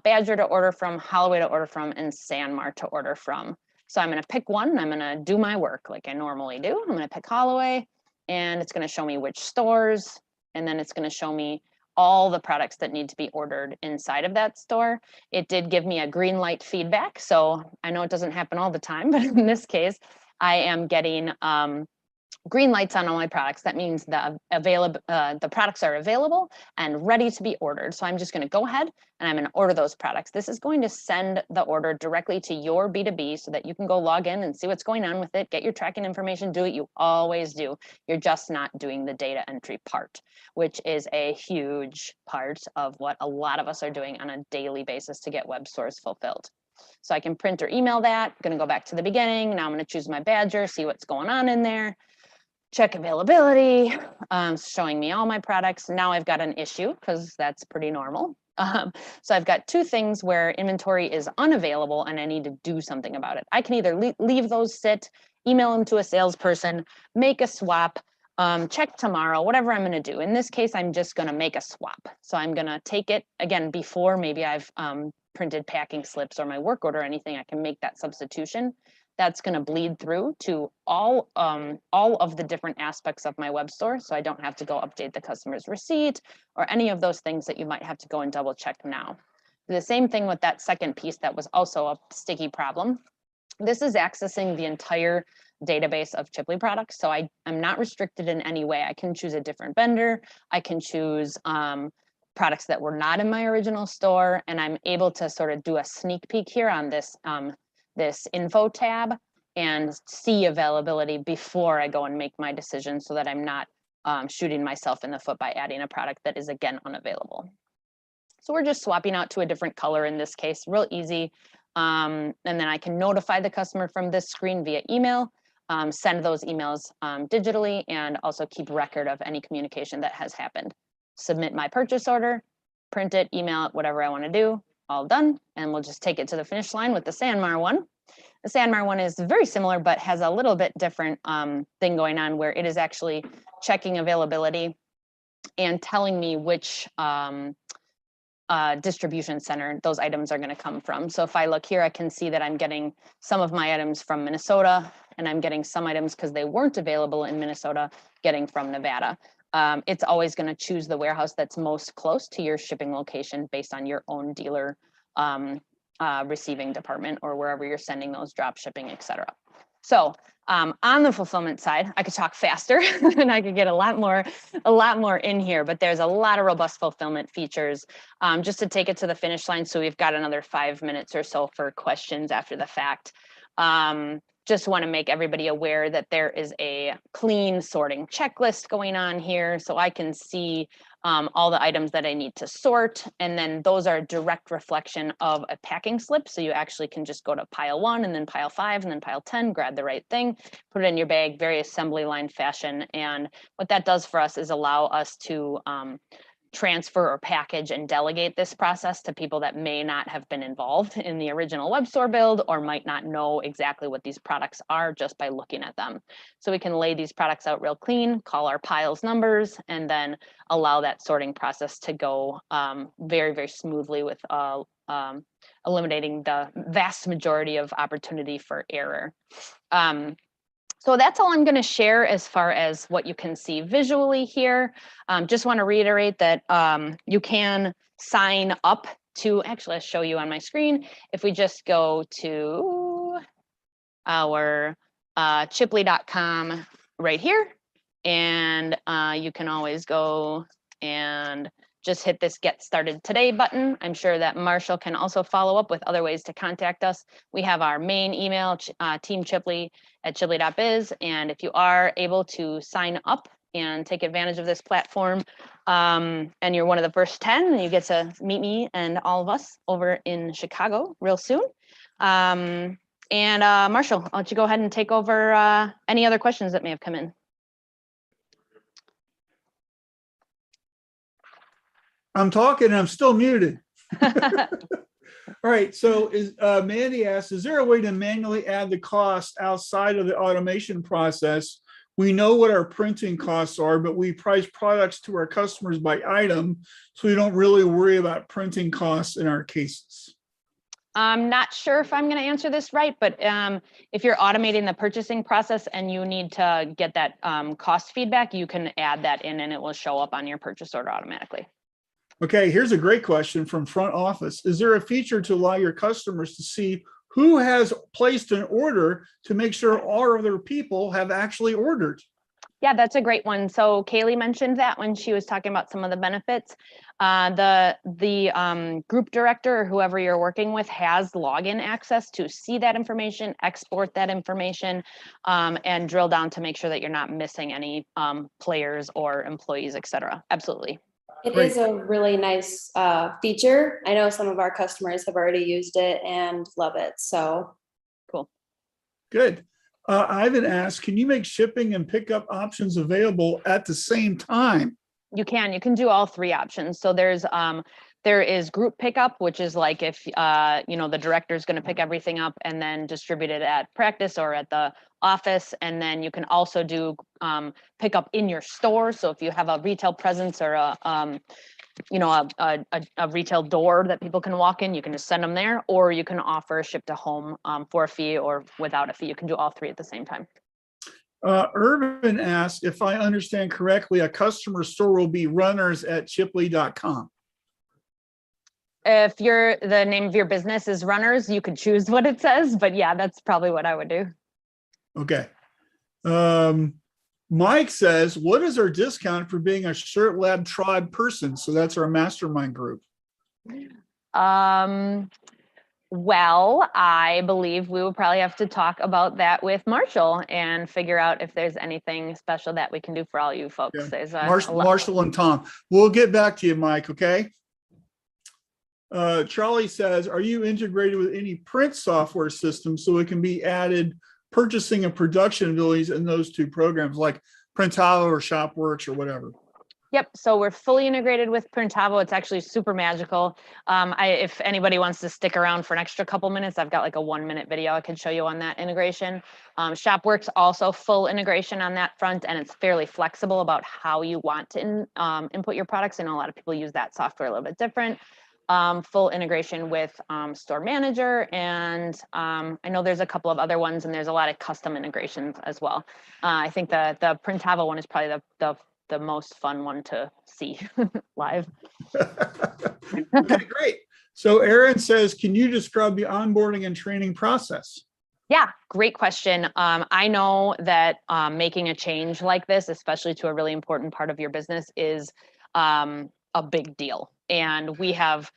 Badger to order from, Holloway to order from, and Sanmar to order from. So I'm going to pick one and I'm going to do my work like I normally do. I'm going to pick Holloway, and it's going to show me which stores, and then it's going to show me all the products that need to be ordered inside of that store. It did give me a green light feedback. So I know it doesn't happen all the time, but in this case, I am getting green lights on all my products. That means the products are available and ready to be ordered. So I'm just going to go ahead and I'm going to order those products. This is going to send the order directly to your B2B so that you can go log in and see what's going on with it, get your tracking information, do what you always do. You're just not doing the data entry part, which is a huge part of what a lot of us are doing on a daily basis to get Webstores fulfilled. So I can print or email that. I'm going to go back to the beginning. Now I'm going to choose my Badger, see what's going on in there. Check availability, showing me all my products. Now I've got an issue because that's pretty normal. So I've got 2 things where inventory is unavailable and I need to do something about it. I can either leave those sit, email them to a salesperson, make a swap, check tomorrow, whatever I'm going to do. In this case, I'm just going to make a swap. So I'm going to take it again before maybe I've printed packing slips or my work order or anything. I can make that substitution. That's going to bleed through to all of the different aspects of my web store. So I don't have to go update the customer's receipt or any of those things that you might have to go and double check now. The same thing with that second piece that was also a sticky problem. This is accessing the entire database of Chipley products. So I'm not restricted in any way. I can choose a different vendor. I can choose products that were not in my original store. And I'm able to sort of do a sneak peek here on this this info tab and see availability before I go and make my decision so that I'm not shooting myself in the foot by adding a product that is again unavailable. So we're just swapping out to a different color in this case, real easy. And then I can notify the customer from this screen via email, send those emails digitally, and also keep record of any communication that has happened. Submit my purchase order, print it, email it, whatever I want to do. All done, and we'll just take it to the finish line with the Sanmar one. The Sanmar one is very similar, but has a little bit different thing going on where it is actually checking availability and telling me which distribution center those items are going to come from. So if I look here, I can see that I'm getting some of my items from Minnesota, and I'm getting some items because they weren't available in Minnesota, getting from Nevada. It's always going to choose the warehouse that's most close to your shipping location based on your own dealer receiving department or wherever you're sending those drop shipping, etc. So on the fulfillment side, I could talk faster and I could get a lot more in here, but there's a lot of robust fulfillment features just to take it to the finish line. So we've got another 5 minutes or so for questions after the fact. Just want to make everybody aware that there is a clean sorting checklist going on here, so I can see all the items that I need to sort, and then those are a direct reflection of a packing slip. So you actually can just go to pile 1 and then pile 5 and then pile 10, grab the right thing, put it in your bag, very assembly line fashion. And what that does for us is allow us to transfer or package and delegate this process to people that may not have been involved in the original web store build or might not know exactly what these products are just by looking at them. So we can lay these products out real clean, call our piles numbers, and then allow that sorting process to go very, very smoothly with eliminating the vast majority of opportunity for error. So that's all I'm going to share as far as what you can see visually here. Just want to reiterate that you can sign up to, actually I'll show you on my screen. If we just go to our chipley.com right here, and you can always go and just hit this Get Started Today button. I'm sure that Marshall can also follow up with other ways to contact us. We have our main email, teamchipley@chipley.biz. And if you are able to sign up and take advantage of this platform, and you're one of the first 10, you get to meet me and all of us over in Chicago real soon. And Marshall, I'll let you go ahead and take over any other questions that may have come in. I'm talking and I'm still muted. All right. So Mandy asks, is there a way to manually add the cost outside of the automation process? We know what our printing costs are, but we price products to our customers by item, so we don't really worry about printing costs in our cases. I'm not sure if I'm going to answer this right, but if you're automating the purchasing process and you need to get that cost feedback, you can add that in and it will show up on your purchase order automatically. Okay, here's a great question from front office. Is there a feature to allow your customers to see who has placed an order to make sure all other people have actually ordered? Yeah, that's a great one. So Kaylee mentioned that when she was talking about some of the benefits. The group director or whoever you're working with has login access to see that information, export that information, and drill down to make sure that you're not missing any players or employees, et cetera. Absolutely. It Great. is a really nice feature. I know some of our customers have already used it and love it. So cool. Good. Ivan asked, can you make shipping and pickup options available at the same time? You can do all 3 options. So there is group pickup, which is like if the director is going to pick everything up and then distribute it at practice or at the office. And then you can also do pickup in your store. So if you have a retail presence or a retail door that people can walk in, you can just send them there, or you can offer ship to home for a fee or without a fee. You can do all 3 at the same time. Irvin asked, if I understand correctly, a customer store will be runners@chipley.com. If the name of your business is Runners, you could choose what it says, but yeah, that's probably what I would do. Okay. Mike says, what is our discount for being a Shirt Lab Tribe person? So that's our mastermind group. Well, I believe we will probably have to talk about that with Marshall and figure out if there's anything special that we can do for all you folks. Yeah. There's Marshall and Tom. We'll get back to you, Mike, okay? Charlie says, are you integrated with any print software system so it can be added purchasing and production abilities in those 2 programs like Printavo or Shopworks or whatever? Yep. So we're fully integrated with Printavo. It's actually super magical. If anybody wants to stick around for an extra couple minutes, I've got like a 1-minute video I can show you on that integration. Shopworks also full integration on that front, and it's fairly flexible about how you want to input your products. I know a lot of people use that software a little bit different. Full integration with Store Manager, and I know there's a couple of other ones, and there's a lot of custom integrations as well. I think the Printavo one is probably the most fun one to see live. Okay, great. So Aaron says, can you describe the onboarding and training process? Yeah, great question. I know that making a change like this, especially to a really important part of your business, is a big deal. And we have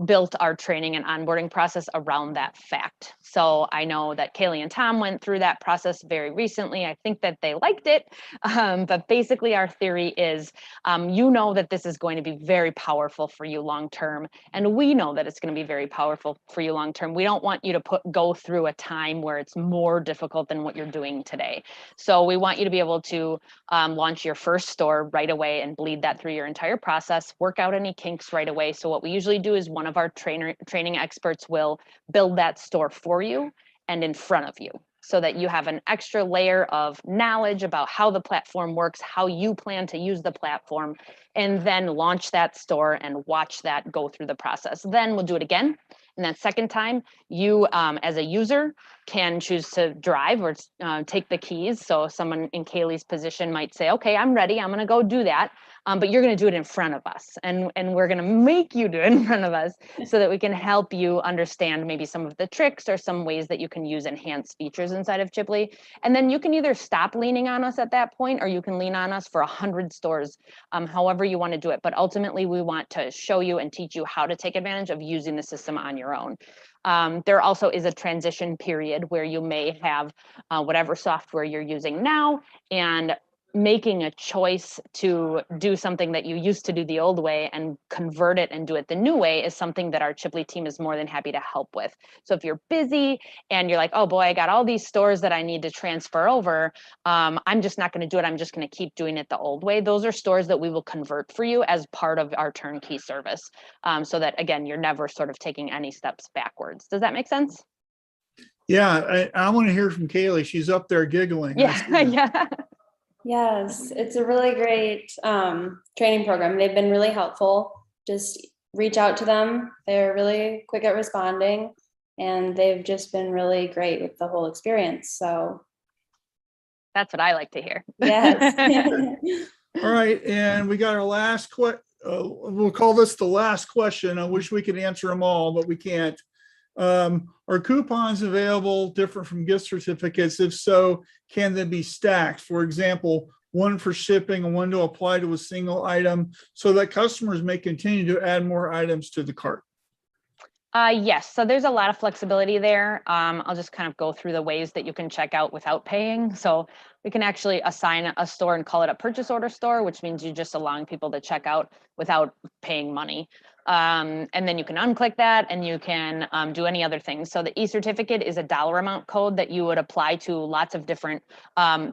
built our training and onboarding process around that fact. So I know that Kaylee and Tom went through that process very recently. I think that they liked it. But basically our theory is, you know that this is going to be very powerful for you long-term. And we know that it's going to be very powerful for you long-term. We don't want you to go through a time where it's more difficult than what you're doing today. So we want you to be able to launch your first store right away and bleed that through your entire process, work out any kinks right away. So what we usually do is one of our training experts will build that store for you and in front of you, so that you have an extra layer of knowledge about how the platform works, how you plan to use the platform, and then launch that store and watch that go through the process. Then we'll do it again. And that second time, you as a user can choose to drive or take the keys. So someone in Kaylee's position might say, okay, I'm ready, I'm gonna go do that. But you're going to do it in front of us, and we're going to make you do it in front of us so that we can help you understand maybe some of the tricks or some ways that you can use enhanced features inside of Chipley. And then you can either stop leaning on us at that point, or you can lean on us for 100 stores, however you want to do it. But ultimately, we want to show you and teach you how to take advantage of using the system on your own. There also is a transition period where you may have whatever software you're using now, and making a choice to do something that you used to do the old way and convert it and do it the new way is something that our Chipley team is more than happy to help with. So if you're busy and you're like, oh boy, I got all these stores that I need to transfer over, I'm just not going to do it. I'm just going to keep doing it the old way. Those are stores that we will convert for you as part of our turnkey service. So that, again, you're never sort of taking any steps backwards. Does that make sense? Yeah, I want to hear from Kaylee. She's up there giggling. Yeah, yeah. Yes, it's a really great training program. They've been really helpful. Just reach out to them. They're really quick at responding, and they've just been really great with the whole experience. So that's what I like to hear. yes. All right, and we got our last we'll call this the last question. I wish we could answer them all, but we can't. Are coupons available different from gift certificates? If so, can they be stacked? For example, one for shipping and one to apply to a single item, so that customers may continue to add more items to the cart. Yes, so there's a lot of flexibility there. I'll just kind of go through the ways that you can check out without paying. So we can actually assign a store and call it a purchase order store, which means you're just allowing people to check out without paying money. And then you can unclick that and you can do any other things. So the e-certificate is a dollar amount code that you would apply to lots of different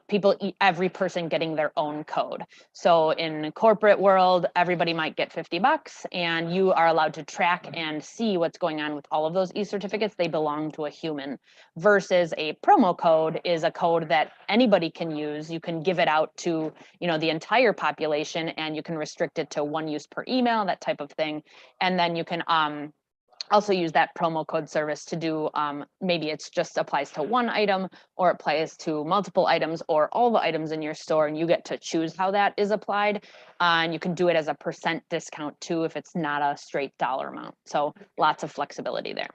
people, every person getting their own code. So in corporate world, everybody might get $50 and you are allowed to track and see what's going on with all of those e-certificates. They belong to a human, versus a promo code is a code that anybody can use. You can give it out to, the entire population, and you can restrict it to one use per email, that type of thing. And then you can also use that promo code service to do, maybe it's just applies to one item, or applies to multiple items, or all the items in your store, and you get to choose how that is applied. And you can do it as a % discount too, if it's not a straight dollar amount. So lots of flexibility there.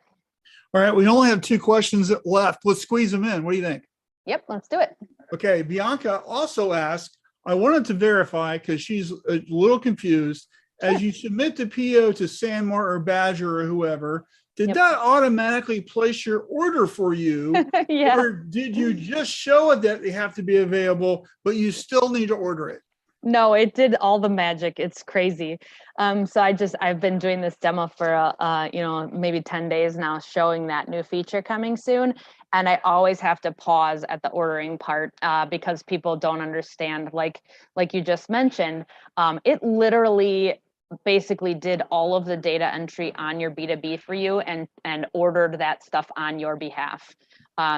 All right, we only have 2 questions left. Let's squeeze them in. What do you think? Yep, let's do it. Okay, Bianca also asked, I wanted to verify because she's a little confused. As you submit the PO to Sanmar or Badger or whoever, did that automatically place your order for you? Yeah. Or did you just show it that they have to be available, but you still need to order it? No, it did all the magic. It's crazy. So I've been doing this demo for, maybe 10 days now, showing that new feature coming soon. And I always have to pause at the ordering part because people don't understand, like you just mentioned, it literally basically did all of the data entry on your B2B for you and ordered that stuff on your behalf.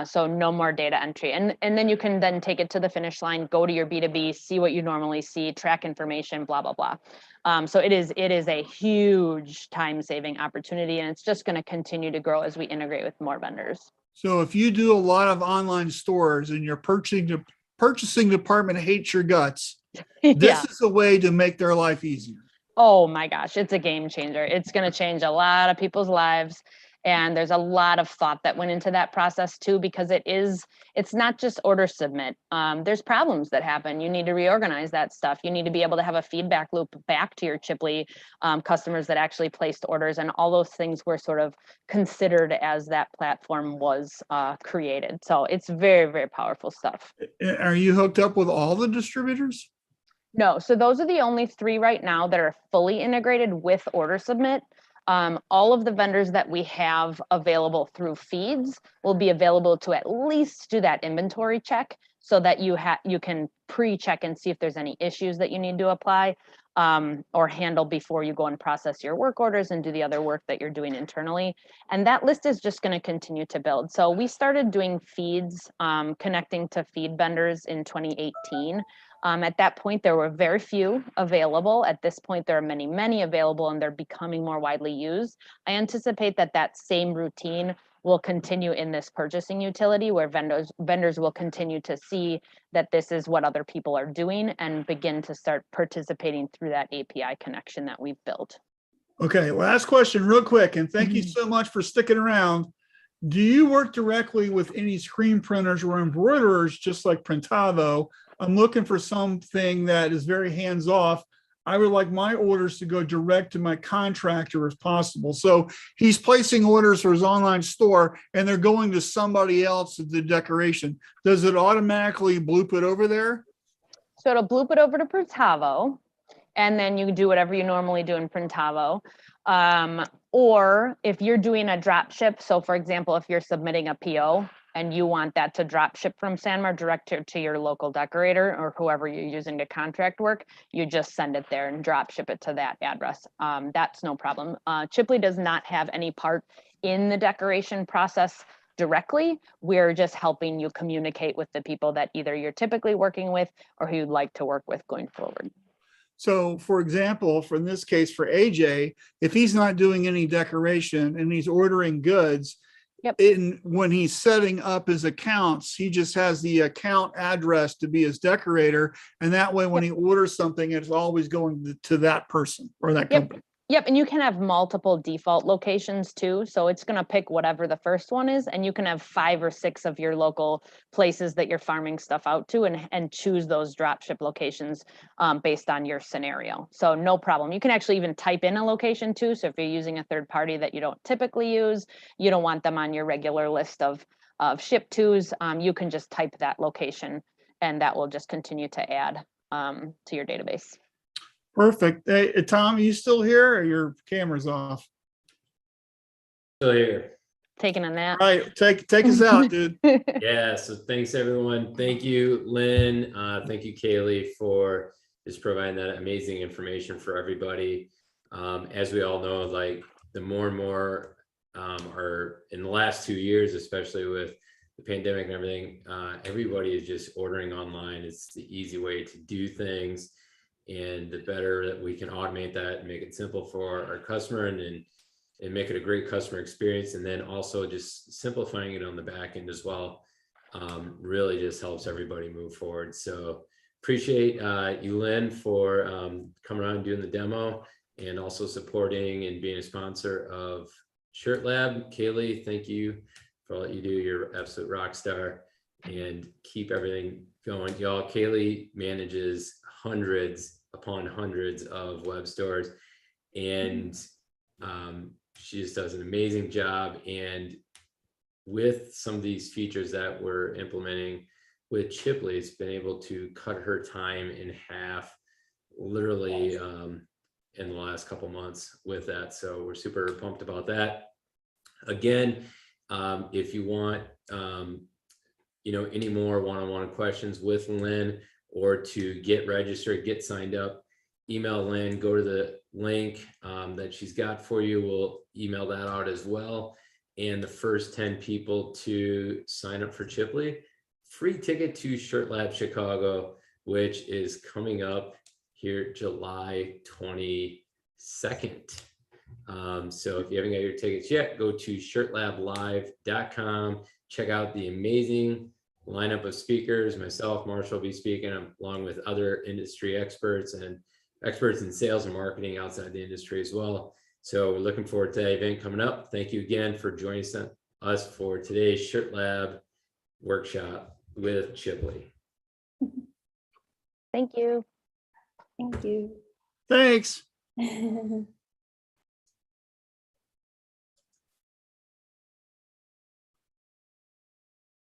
So no more data entry. And then you can then take it to the finish line, go to your B2B, see what you normally see, track information, blah, blah, blah. So it is a huge time-saving opportunity, and it's just going to continue to grow as we integrate with more vendors. So if you do a lot of online stores and your purchasing department hates your guts, this is a way to make their life easier. Oh my gosh, it's a game changer. It's going to change a lot of people's lives. And there's a lot of thought that went into that process too, because it's not just order submit. There's problems that happen. You need to reorganize that stuff. You need to be able to have a feedback loop back to your Chipley customers that actually placed orders, and all those things were sort of considered as that platform was created. So it's very, very powerful stuff. Are you hooked up with all the distributors? No, so those are the only 3 right now that are fully integrated with order submit. All of the vendors that we have available through feeds will be available to at least do that inventory check, so that you can pre-check and see if there's any issues that you need to apply or handle before you go and process your work orders and do the other work that you're doing internally. And that list is just going to continue to build. So we started doing feeds, connecting to feed vendors in 2018. At that point, there were very few available. At this point, there are many, many available, and they're becoming more widely used. I anticipate that that same routine will continue in this purchasing utility, where vendors will continue to see that this is what other people are doing and begin to start participating through that API connection that we've built. Okay, last question real quick, and thank you so much for sticking around. Do you work directly with any screen printers or embroiderers, just like Printavo? I'm looking for something that is very hands-off. I would like my orders to go direct to my contractor if possible. So he's placing orders for his online store and they're going to somebody else at the decoration. Does it automatically bloop it over there? So it'll bloop it over to Printavo, and then you do whatever you normally do in Printavo. Or if you're doing a drop ship, so for example, if you're submitting a PO and you want that to drop ship from Sanmar direct to your local decorator or whoever you're using to contract work, you just send it there and drop ship it to that address. That's no problem. Chipley does not have any part in the decoration process directly. We're just helping you communicate with the people that either you're typically working with or who you'd like to work with going forward. So for example, in this case for AJ, if he's not doing any decoration and he's ordering goods, Yep. When he's setting up his accounts, he just has the account address to be his decorator. And that way, when he orders something, it's always going to that person or that company. Yep, and you can have multiple default locations too. So it's going to pick whatever the first one is, and you can have 5 or 6 of your local places that you're farming stuff out to, and choose those dropship locations based on your scenario. So no problem. You can actually even type in a location too. So if you're using a third party that you don't typically use, you don't want them on your regular list of ship tos, you can just type that location, and that will just continue to add to your database. Perfect. Hey, Tom, are you still here or your camera's off? Still here. Taking a nap. All right, take us out, dude. Yeah, so thanks everyone. Thank you, Lynn. Thank you, Kaylee, for just providing that amazing information for everybody. As we all know, like the more and more are in the last 2 years, especially with the pandemic and everything, everybody is just ordering online. It's the easy way to do things. And the better that we can automate that and make it simple for our customer and make it a great customer experience. And then also just simplifying it on the back end as well, really just helps everybody move forward. So appreciate you, Lynn, for coming on and doing the demo and also supporting and being a sponsor of Shirt Lab. Kaylee, thank you for all that you do. You're an absolute rock star, and keep everything going. Y'all, Kaylee manages hundreds upon hundreds of web stores, and she just does an amazing job. And with some of these features that we're implementing with Chipley, it's been able to cut her time in half, literally in the last couple months with that. So we're super pumped about that. Again, if you want any more one-on-one questions with Lynn, or to get registered, get signed up, email Lynn, go to the link that she's got for you. We'll email that out as well. And the first 10 people to sign up for Chipley, free ticket to Shirt Lab Chicago, which is coming up here July 22nd. So if you haven't got your tickets yet, go to shirtlablive.com, check out the amazing lineup of speakers. Myself, Marshall will be speaking along with other industry experts and experts in sales and marketing outside the industry as well. So we're looking forward to that event coming up. Thank you again for joining us for today's Shirt Lab workshop with Chipley. Thank you. Thank you. Thanks.